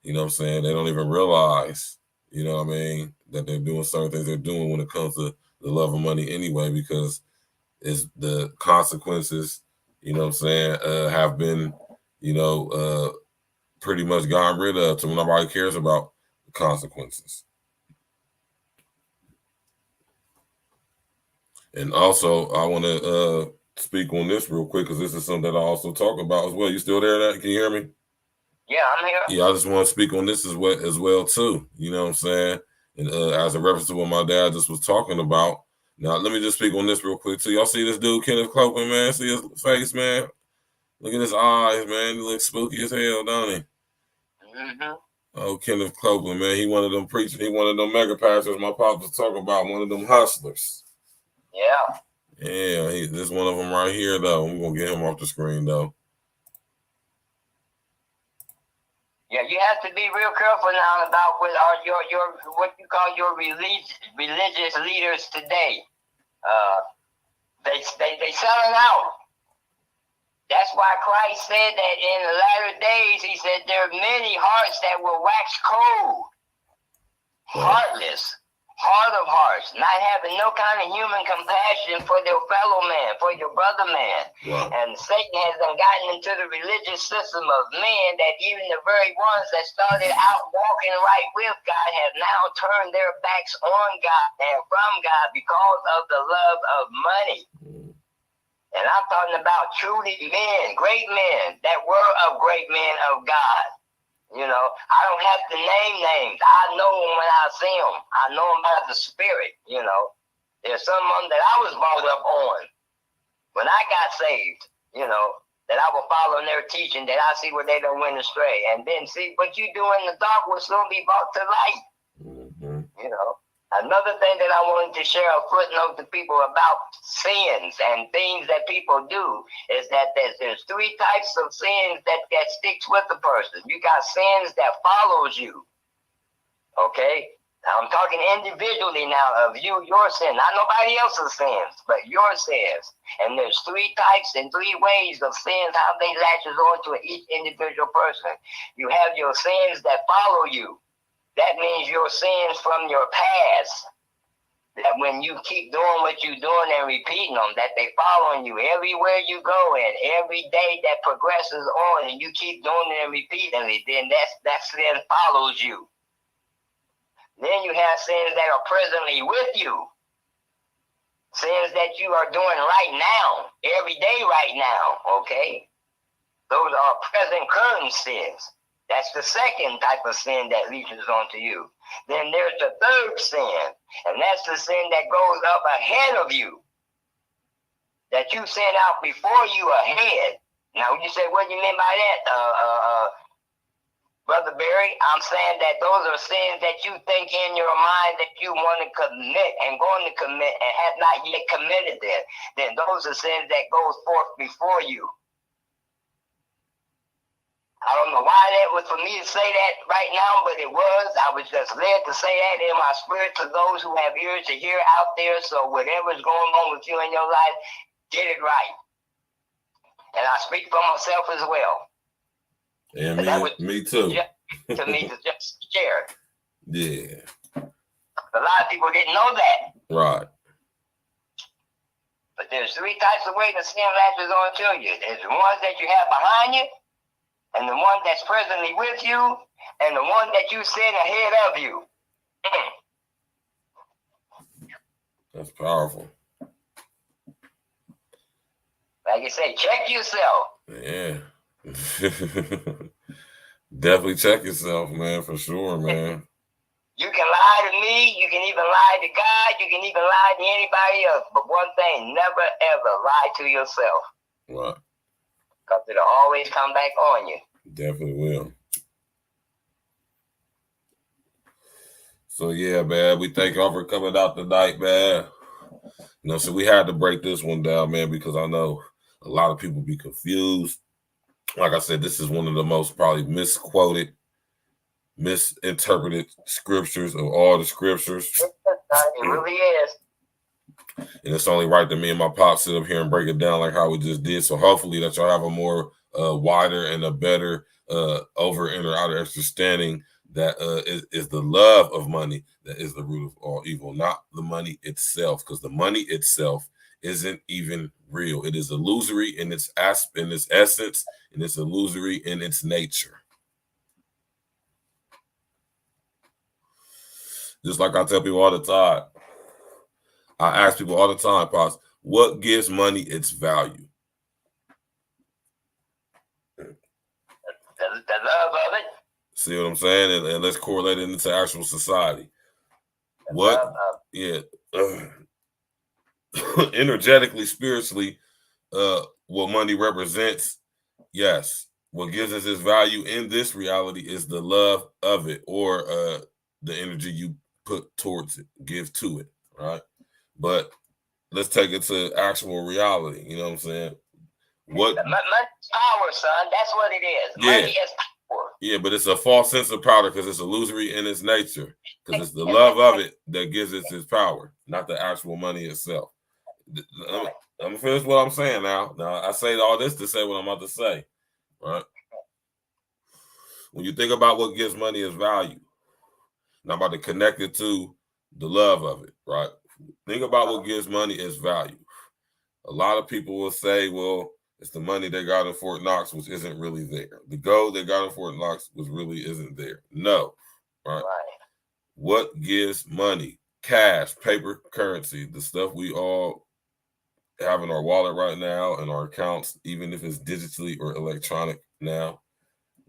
You know what I'm saying? They don't even realize, you know what I mean, that they're doing certain things they're doing when it comes to the love of money anyway, because it's the consequences, you know what I'm saying, have been, pretty much gotten rid of, so nobody cares about the consequences. And also, I want to speak on this real quick, because this is something that I also talk about as well. You still there? Can you hear me? Yeah, I'm here. Yeah, I just want to speak on this as well too. You know what I'm saying? And as a reference to what my dad just was talking about. Now, let me just speak on this real quick too. Y'all see this dude, Kenneth Copeland, man? See his face, man? Look at his eyes, man. He looks spooky as hell, don't he? Mm-hmm. Oh, Kenneth Copeland, man. He one of them preachers. He one of them mega pastors my pop was talking about. One of them hustlers. Yeah. Yeah, this one of them right here, though. We're going to get him off the screen, though. Yeah, you have to be real careful now about what are your what you call your religious leaders today. They selling out. That's why Christ said that in the latter days, he said there are many hearts that will wax cold, heartless, hard of hearts, not having no kind of human compassion for their fellow man, for your brother man. Wow. And Satan has gotten into the religious system of men that even the very ones that started out walking right with God have now turned their backs on God and from God because of the love of money. And I'm talking about truly men, great men that were of great men of God. You know, I don't have to name names. I know them when I see them. I know them by the spirit, you know. There's some of them that I was brought up on when I got saved, you know, that I will follow in their teaching, that I see where they don't went astray. And then see what you do in the dark will soon be brought to light, you know. Another thing that I wanted to share a footnote to people about sins and things that people do is that there's three types of sins that sticks with the person. You got sins that follows you, okay? Now I'm talking individually now of your sin, not nobody else's sins, but your sins. And there's three types and three ways of sins, how they latches on to each individual person. You have your sins that follow you. That means your sins from your past, that when you keep doing what you're doing and repeating them, that they following you everywhere you go, and every day that progresses on and you keep doing it and repeatedly, then that sin follows you. Then you have sins that are presently with you, sins that you are doing right now, every day right now, okay? Those are present current sins. That's the second type of sin that reaches onto you. Then there's the third sin, and that's the sin that goes up ahead of you, that you send out before you ahead. Now, you say, what do you mean by that, Brother Barry? I'm saying that those are sins that you think in your mind that you want to commit and going to commit and have not yet committed them. Then those are sins that goes forth before you. I don't know why that was for me to say that right now, but it was. I was just led to say that in my spirit to those who have ears to hear out there. So whatever's going on with you in your life, get it right. And I speak for myself as well. And me too. To me to just share. Yeah. A lot of people didn't know that. Right. But there's three types of ways that sin latches on to you. There's the ones that you have behind you, and the one that's presently with you, and the one that you send ahead of you. That's powerful. Like you say, check yourself. Yeah. Definitely check yourself, man, for sure, man. You can lie to me, you can even lie to God, you can even lie to anybody else. But one thing, never ever lie to yourself. Right. Because it'll always come back on you. Definitely will. So yeah, man, we thank y'all for coming out tonight, man. You know, so we had to break this one down, man, because I know a lot of people be confused. Like I said, this is one of the most probably misquoted, misinterpreted scriptures of all the scriptures. It really is. And it's only right that me and my pops sit up here and break it down like how we just did. So hopefully that y'all have a more wider and a better over and or outer understanding that is the love of money that is the root of all evil, not the money itself, because the money itself isn't even real. It is illusory in its essence, and it's illusory in its nature. Just like I tell people all the time, I ask people all the time, Pops, what gives money its value? The love of it. See what I'm saying? And let's correlate it into actual society. What? Yeah. Energetically, spiritually, what money represents, yes. What gives us its value in this reality is the love of it, or the energy you put towards it, give to it, right? But let's take it to actual reality. You know what I'm saying? What? Money's power, son. That's what it is. Yeah. Money is power. Yeah, but it's a false sense of power because it's illusory in its nature. Because it's the love of it that gives it its power, not the actual money itself. I'm gonna finish what I'm saying now. Now I say all this to say what I'm about to say, right? When you think about what gives money its value, now I'm about to connect it to the love of it, right? Think about what gives money its value. A lot of people will say, well, it's the money they got in Fort Knox, which isn't really there. The gold they got in Fort Knox was really isn't there. No, right? What gives money? Cash, paper, currency, the stuff we all have in our wallet right now and our accounts, even if it's digitally or electronic now.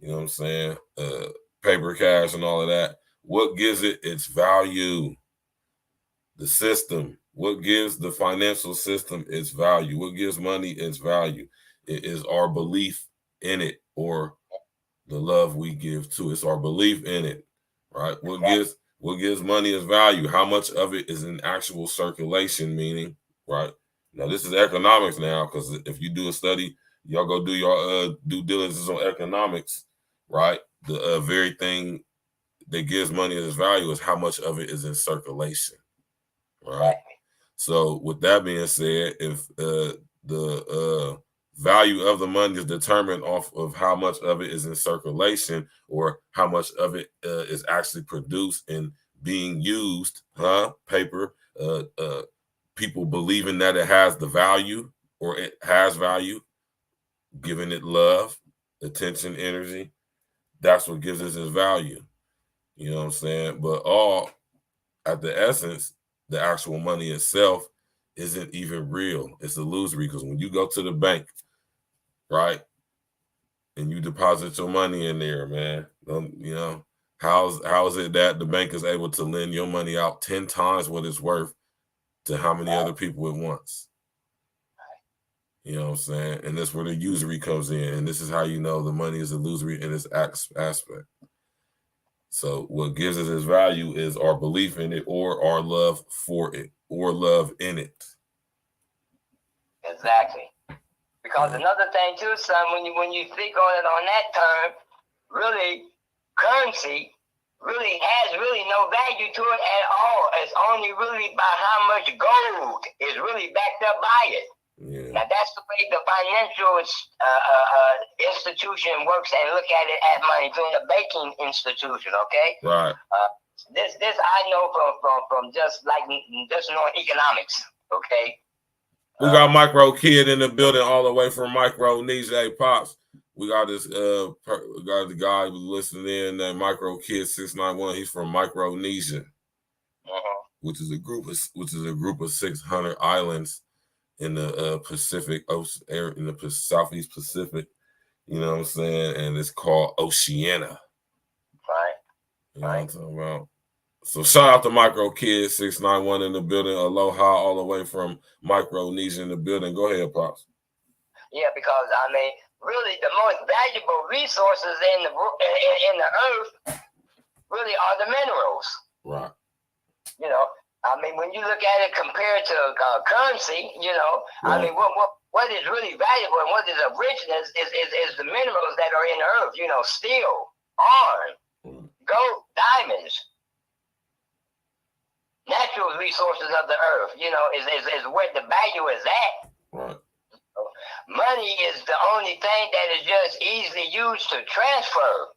You know what I'm saying? Paper, cash, and all of that. What gives it its value? The system. What gives the financial system its value? What gives money its value? It is our belief in it, or the love we give to it. It's our belief in it, right? What gives money its value? How much of it is in actual circulation, meaning, right? Now, this is economics now, because if you do a study, y'all go do your due diligence on economics, right? The very thing that gives money its value is how much of it is in circulation, right? So with that being said, if the value of the money is determined off of how much of it is in circulation, or how much of it is actually produced and being used, paper, people believing that it has the value, or it has value, giving it love, attention, energy, that's what gives it its value. You know what I'm saying? But all at the essence, the actual money itself isn't even real. It's illusory, because when you go to the bank, right, and you deposit your money in there, man, you know, how is it that the bank is able to lend your money out 10 times what it's worth to how many other people at once? You know what I'm saying? And that's where the usury comes in. And this is how you know the money is illusory in its aspect. So what gives it its value is our belief in it, or our love for it, or love in it. Exactly. Because another thing too, son, when you think on it on that term, really, currency really has no value to it at all. It's only really by how much gold is really backed up by it. Yeah. Now that's the way the financial institution works, and look at it at money, doing a banking institution, okay? Right. This I know from just knowing economics, okay? We got Micro Kid in the building, all the way from Micronesia. Hey, Pops, we got this. We got the guy who's listening in, Micro Kid 691. He's from Micronesia, which is a group of 600 islands in the Pacific Ocean, in the Southeast Pacific. You know what I'm saying? And it's called Oceania. Right. You know what I'm talking about? So shout out to Micro Kid 691 in the building. Aloha, all the way from Micronesia in the building. Go ahead, Pops. Yeah, because I mean, really, the most valuable resources in the earth really are the minerals. Right. You know, I mean, when you look at it compared to currency, you know, I mean, what is really valuable and what is of richness is the minerals that are in the earth. You know, steel, iron, gold, diamonds, natural resources of the earth. You know, is where the value is at. Right. Money is the only thing that is just easily used to transfer.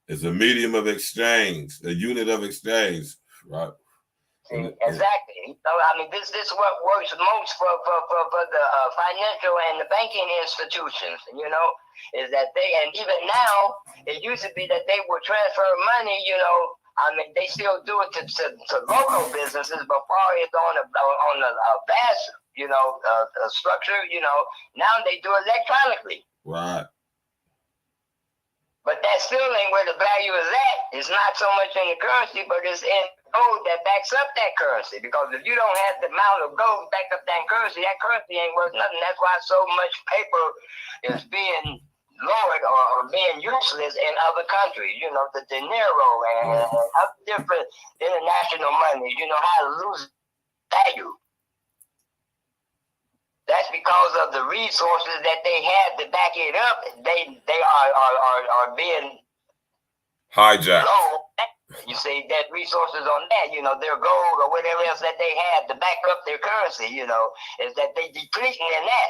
It's a medium of exchange, a unit of exchange, right? Exactly. So, I mean, this is what works most for the financial and the banking institutions. You know, is that they, and even now, it used to be that they would transfer money. You know, I mean, they still do it to local businesses, but far as on a vast, you know, structure. You know, now they do electronically. Right. But that still ain't where the value is at. It's not so much in the currency, but it's in gold that backs up that currency. Because if you don't have the amount of gold back up that currency ain't worth nothing. That's why so much paper is being lowered or being useless in other countries. You know, the dinero and other different international money, you know, how to lose value. That's because of the resources that they have to back it up. They are being hijacked. Low. You see, that resources on that, you know, their gold or whatever else that they have to back up their currency, you know, is that they depleting in that,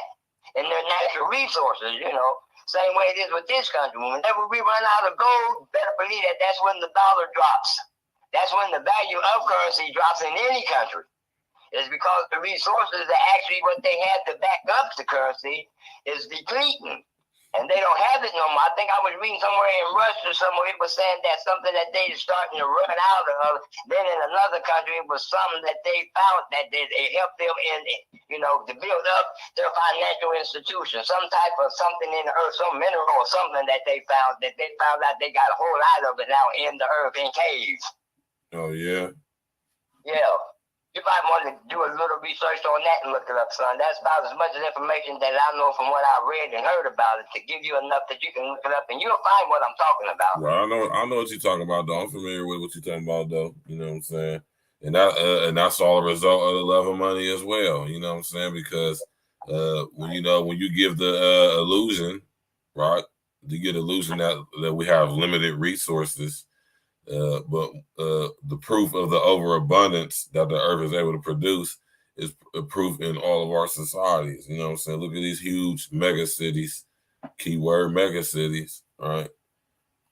in their natural resources, you know. Same way it is with this country. Whenever we run out of gold, better believe that that's when the dollar drops. That's when the value of currency drops in any country. It's because the resources that actually what they had to back up the currency is depleting. And they don't have it no more. I think I was reading somewhere in Russia, somewhere it was saying that something that they starting to run out of. Then in another country, it was something that they found that it helped them in, you know, to build up their financial institution. Some type of something in the earth, some mineral or something that they found out they got a whole lot of it now in the earth in caves. Oh, yeah? Yeah. You might want to do a little research on that and look it up, son. That's about as much information that I know from what I read and heard about it to give you enough that you can look it up and you'll find what I'm talking about. Well, I know what you're talking about, though. I'm familiar with what you're talking about, though. You know what I'm saying? And that's all a result of the love of money as well. You know what I'm saying? Because when you give the illusion, right? You get illusion that we have limited resources. But the proof of the overabundance that the earth is able to produce is a proof in all of our societies. You know what I'm saying? Look at these huge mega cities, keyword mega cities, right?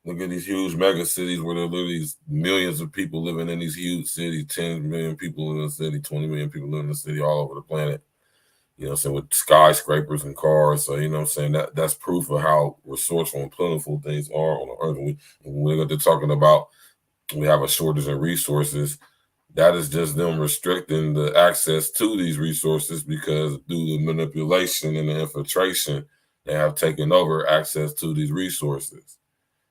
Look at these huge mega cities where there are literally millions of people living in these huge cities, 10 million people in the city, 20 million people living in the city all over the planet. You know what I'm saying? With skyscrapers and cars. So, you know what I'm saying? That's proof of how resourceful and plentiful things are on the earth. And when they're talking about we have a shortage of resources, that is just them restricting the access to these resources because due to manipulation and the infiltration, they have taken over access to these resources.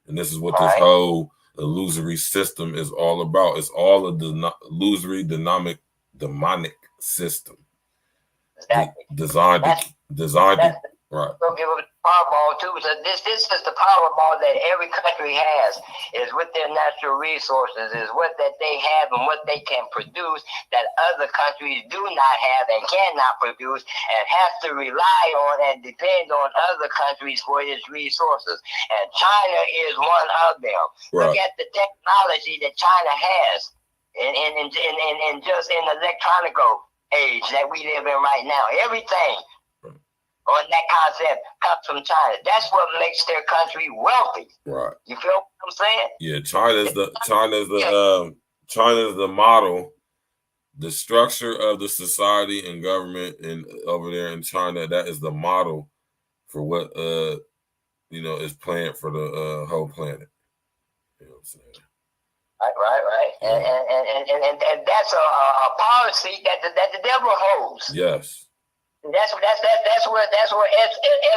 And this is what this whole illusory system is all about. It's all a illusory demonic system. Exactly. Designed to right. We'll give them the Powerball too. So this is the Powerball that every country has, is with their natural resources, is what that they have and what they can produce that other countries do not have and cannot produce and have to rely on and depend on other countries for its resources. And China is one of them. Right. Look at the technology that China has in just in the electronic age that we live in right now. Everything on that concept comes from China. That's what makes their country wealthy. Right. You feel what I'm saying? Yeah, China's the model, the structure of the society and government and over there in China, that is the model for what is planned for the whole planet. You know what I'm saying? Right. Yeah. And that's a policy that the devil holds. Yes. That's where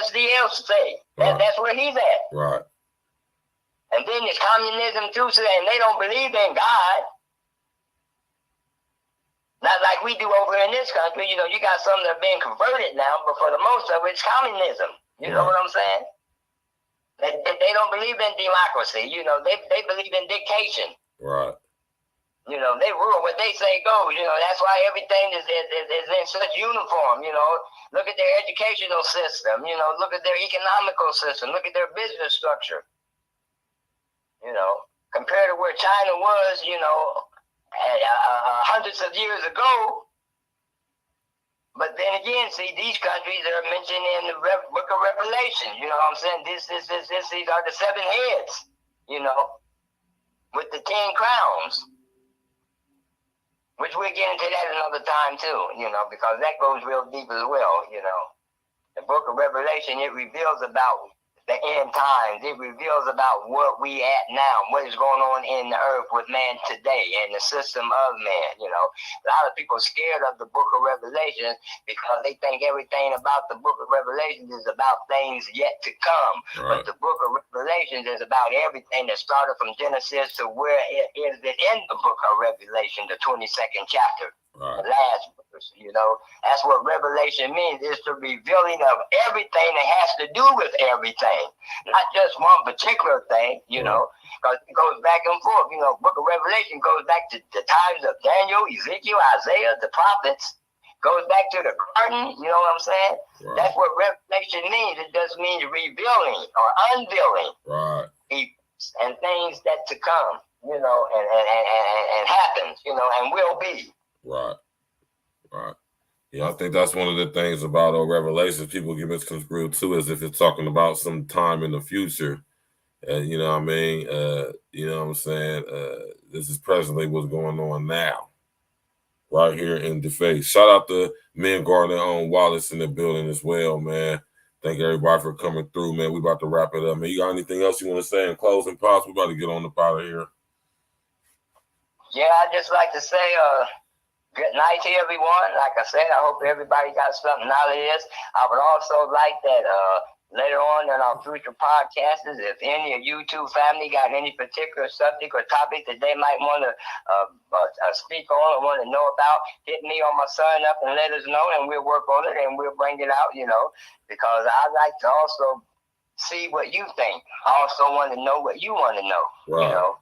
SDL say. That's where he's at. Right. And then it's communism too, so and they don't believe in God. Not like we do over in this country. You know, you got some that are being converted now, but for the most of it, it's communism. You know what I'm saying? They don't believe in democracy. You know, they believe in dictation. Right. You know, they rule what they say goes. You know, that's why everything is in such uniform. You know, look at their educational system. You know, look at their economical system. Look at their business structure. You know, compared to where China was, you know, hundreds of years ago. But then again, see, these countries are mentioned in the Book of Revelation. You know what I'm saying? These are the 7 heads. You know, with the 10 crowns. Which we'll get into that another time too, you know, because that goes real deep as well, you know. The Book of Revelation, it reveals about the end times. It reveals about what we at now, what is going on in the earth with man today and the system of man, you know. A lot of people are scared of the Book of Revelation because they think everything about the Book of Revelation is about things yet to come. Right. But the Book of Revelation is about everything that started from Genesis to where it is in the Book of Revelation, the 22nd chapter. Right. The last verse, you know, that's what revelation means, is the revealing of everything that has to do with everything, not just one particular thing, you know, because it goes back and forth. You know, Book of Revelation goes back to the times of Daniel, Ezekiel, Isaiah, the prophets, goes back to the garden, you know what I'm saying? Right. That's what revelation means. It does mean revealing or unveiling, right, and things that to come, you know, and happens, you know, and will be. Right. Right. Yeah, I think that's one of the things about Revelations people get misconstrued too, is if it's talking about some time in the future. You know what I mean? You know what I'm saying? This is presently what's going on now. Right here in the face. Shout out to Men Gardner on Wallace in the building as well, man. Thank everybody for coming through, man. We about to wrap it up, man. You got anything else you want to say in closing, Pops? We about to get on up out of here. Yeah, I'd just like to say, good night to everyone. Like I said, I hope everybody got something out of this. I would also like that later on in our future podcasts, if any of you two family got any particular subject or topic that they might want to speak on or want to know about, hit me or my son up and let us know, and we'll work on it and we'll bring it out, you know, because I like to also see what you think. I also want to know what you want to know, right, you know.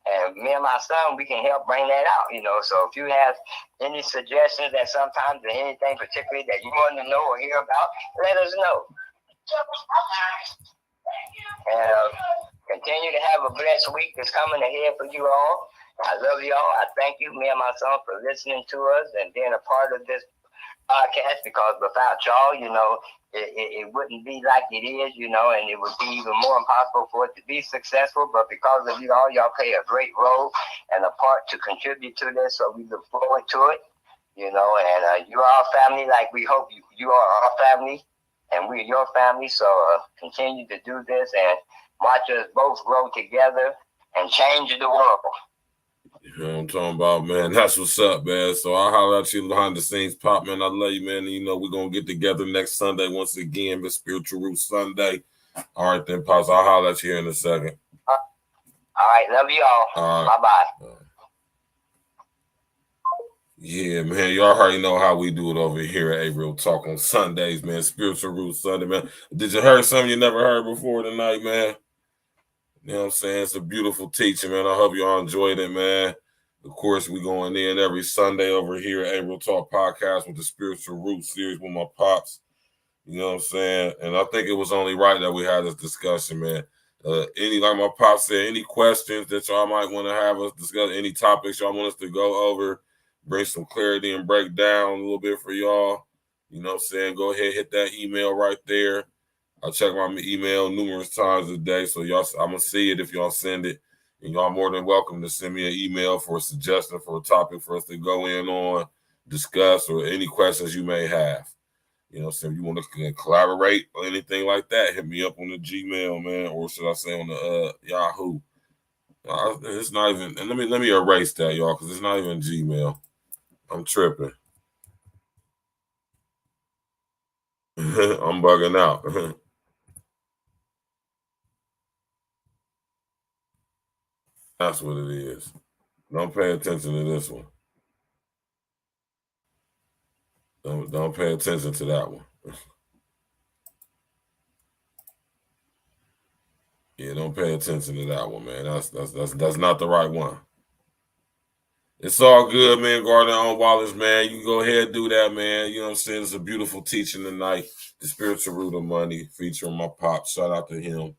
And me and my son, we can help bring that out, you know. So if you have any suggestions that sometimes or anything particularly that you want to know or hear about, let us know. And continue to have a blessed week that's coming ahead for you all. I love y'all. I thank you, me and my son, for listening to us and being a part of this podcast, because without y'all, you know, it wouldn't be like it is, you know, and it would be even more impossible for it to be successful. But because of y'all play a great role and a part to contribute to this, so we look forward to it, you know. And you're our family, like we hope you are our family, and we're your family. So continue to do this and watch us both grow together and change the world. You know what I'm talking about, man. That's what's up, man. So I'll holler at you behind the scenes, Pop, man. I love you, man. And, you know, we're going to get together next Sunday once again, Miss Spiritual Roots Sunday. All right, then, Pops. I'll holler at you here in a second. All right. Love you all. Right. Bye-bye. Yeah, man. Y'all already know how we do it over here at A-Real Talk on Sundays, man. Spiritual Roots Sunday, man. Did you hear something you never heard before tonight, man? You know what I'm saying? It's a beautiful teaching, man. I hope y'all enjoyed it, man. Of course, we going in every Sunday over here at A-Real Talk Podcast with the Spiritual Roots series with my pops. You know what I'm saying? And I think it was only right that we had this discussion, man. Like my pops said, any questions that y'all might want to have us discuss, any topics y'all want us to go over, bring some clarity and break down a little bit for y'all. You know what I'm saying? Go ahead, hit that email right there. I check my email numerous times a day, so y'all, I'm going to see it if y'all send it. And y'all more than welcome to send me an email for a suggestion for a topic for us to go in on, discuss, or any questions you may have. You know, so if you want to collaborate or anything like that, hit me up on the Gmail, man, or should I say on the Yahoo. It's not even, and let me erase that, y'all, because it's not even Gmail. I'm tripping. I'm bugging out. That's what it is. Don't pay attention to this one. Don't pay attention to that one. Yeah, don't pay attention to that one, man. That's not the right one. It's all good, man. Guard their own wallets, man. You can go ahead and do that, man. You know what I'm saying? It's a beautiful teaching tonight. The spiritual root of money, featuring my pop. Shout out to him.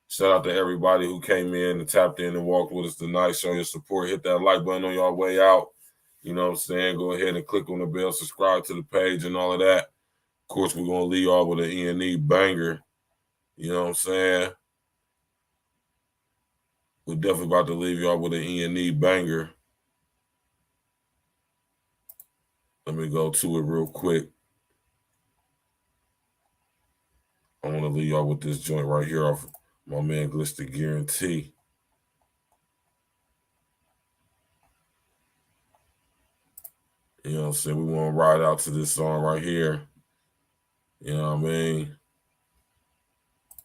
Shout out to everybody who came in and tapped in and walked with us tonight. Show your support. Hit that like button on your way out. You know what I'm saying? Go ahead and click on the bell, subscribe to the page and all of that. Of course, we're going to leave y'all with an E&E banger. You know what I'm saying? We're definitely about to leave y'all with an E&E banger. Let me go to it real quick. I want to leave y'all with this joint right here off my man Glitch the Guarantee. You know what I'm saying? We want to ride out to this song right here. You know what I mean?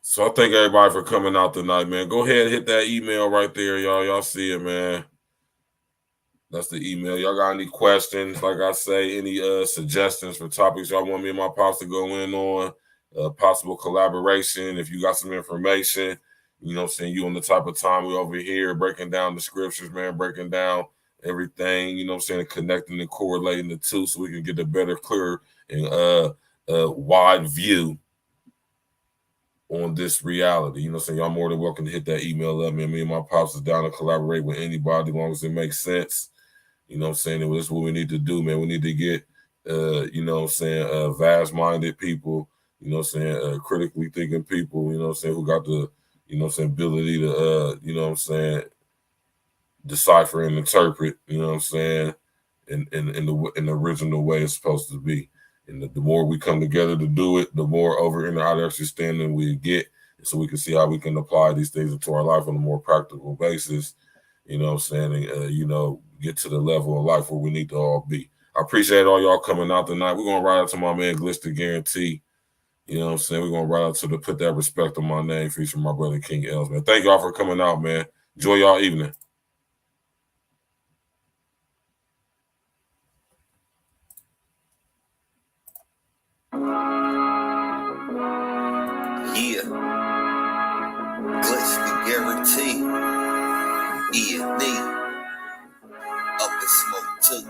So I thank everybody for coming out tonight, man. Go ahead and hit that email right there, y'all. Y'all see it, man. That's the email. Y'all got any questions? Like I say, any suggestions for topics y'all want me and my pops to go in on? Possible collaboration. If you got some information, you know what I'm saying, you on the type of time we over here breaking down the scriptures, man, breaking down everything, you know what I'm saying, connecting and correlating the two so we can get a better, clear, and wide view on this reality. You know what I'm saying? Y'all more than welcome to hit that email up, man. Me and my pops is down to collaborate with anybody as long as it makes sense. You know what I'm saying? And that's what we need to do, man. We need to get, you know what I'm saying, vast-minded people, you know what I'm saying, critically thinking people, you know what I'm saying, who got the, you know what I'm saying, ability to, you know what I'm saying, decipher and interpret, you know what I'm saying, in the original way it's supposed to be. And the more we come together to do it, the more over and out understanding we get, so we can see how we can apply these things into our life on a more practical basis, you know what I'm saying, and, you know, get to the level of life where we need to all be. I appreciate all y'all coming out tonight. We're going to ride out to my man Glitch the Guarantee. You know what I'm saying? We're going to ride out to the Put That Respect on My Name featuring my brother King Els, man. Thank y'all for coming out, man. Enjoy y'all evening. Yeah. Glitch the Guarantee. E&E. Up in smoke too.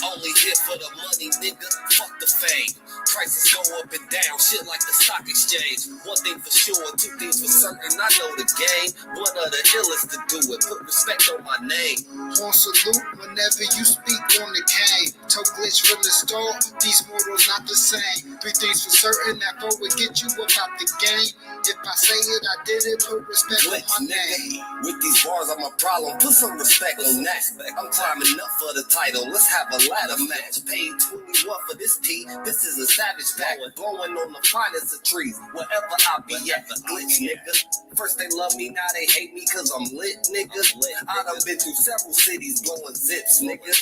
Only here for the money, nigga. Fuck the fame. Prices go up and down, shit like the stock exchange. One thing for sure, two things for certain. I know the game. One of the illest to do it. Put respect on my name. On salute whenever you speak on the cane. Told Glitch from the start, these mortals not the same. Three things for certain that would get you about the game. If I say it, I did it. Put respect Glitch, on my name. With these bars, I'm a problem. Put some respect on that. I'm climbing up for the title. Let's have a ladder match. Paid 21 for this tea. This is a savage pack. Blowing on the finest of trees. Wherever I be at, the Glitch, nigga. First they love me, now they hate me cause I'm lit, nigga. I done been through several cities blowing zips, nigga.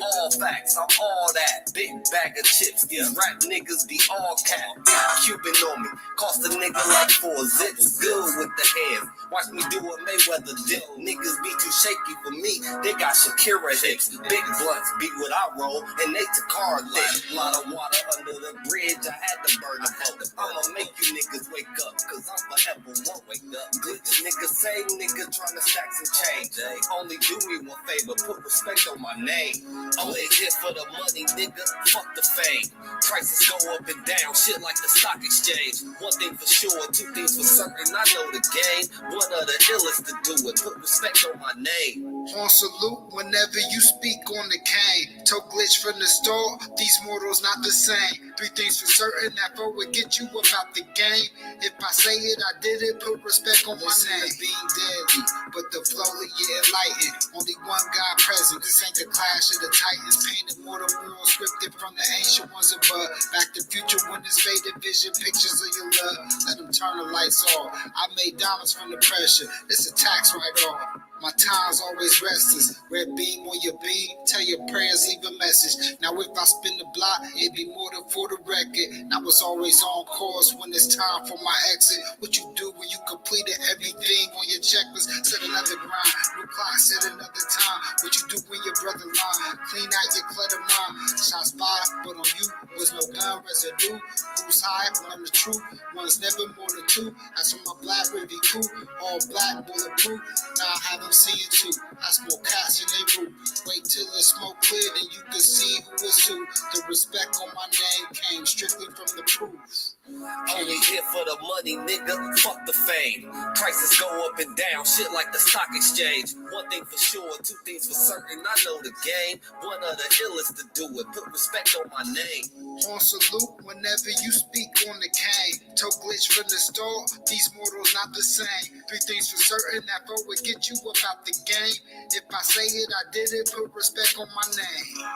All facts, I'm all that. Big bag of chips. These rap niggas be all cap. Cuban on me. Cost a nigga like 4 zips. Good with the hands. Watch me do a Mayweather dip. Niggas be too shaky for me. They got Shakira hips. Big blunts beat what I roll, and they to car thick. Lot of water under the bridge. I had to burn a boat. I'ma make you niggas wake up, cause I'm forever won't wake up. Glitch nigga, same nigga trying to stack some change. Only do me one favor, put respect on my name. Only here for the money, nigga. Fuck the fame. Prices go up and down, shit like the stock exchange. One thing for sure, two things for certain. I know the game. One of the illest to do it. Put respect on my name. On salute whenever you speak on the cane. Told Glitch from the start, these mortals not the same. Three things for certain that would get you about the game. If I say it, I did it. Put respect on my name. Being deadly, but the flow of enlightened. Only one God present. This ain't the clash of the titans. Painted mortal murals scripted from the ancient ones above. Back to future when it's faded vision, pictures of your love. Let them turn the lights off. I made diamonds from the pressure. This a tax write-off. My time's always restless. Red beam on your beam. Tell your prayers, leave a message. Now if I spin the block, it'd be more than for the record. Now it's always on course when it's time for my exit. What you do when you completed everything on your checklist? Set another grind. New clock, set another time. What you do when your brother line? Clean out your clutter mind. Shots fired, but on you was no gun residue. Who who's high, one the truth, one's never more than two. That's from my black Rivi crew, all black, bulletproof. Now I have them seeing too. I smoke cats in they root. Wait till the smoke cleared and you can see who is who. The respect on my name came strictly from the proof. Only here for the money, nigga. Fuck the fame. Prices go up and down, shit like the stock exchange. One thing for sure, two things for certain. I know the game. One of the illest to do it. Put respect on my name. On salute whenever you speak on the cane. Toe glitch from the start, these mortals not the same. Three things for certain, that forward get you about the game. If I say it, I did it, put respect on my name.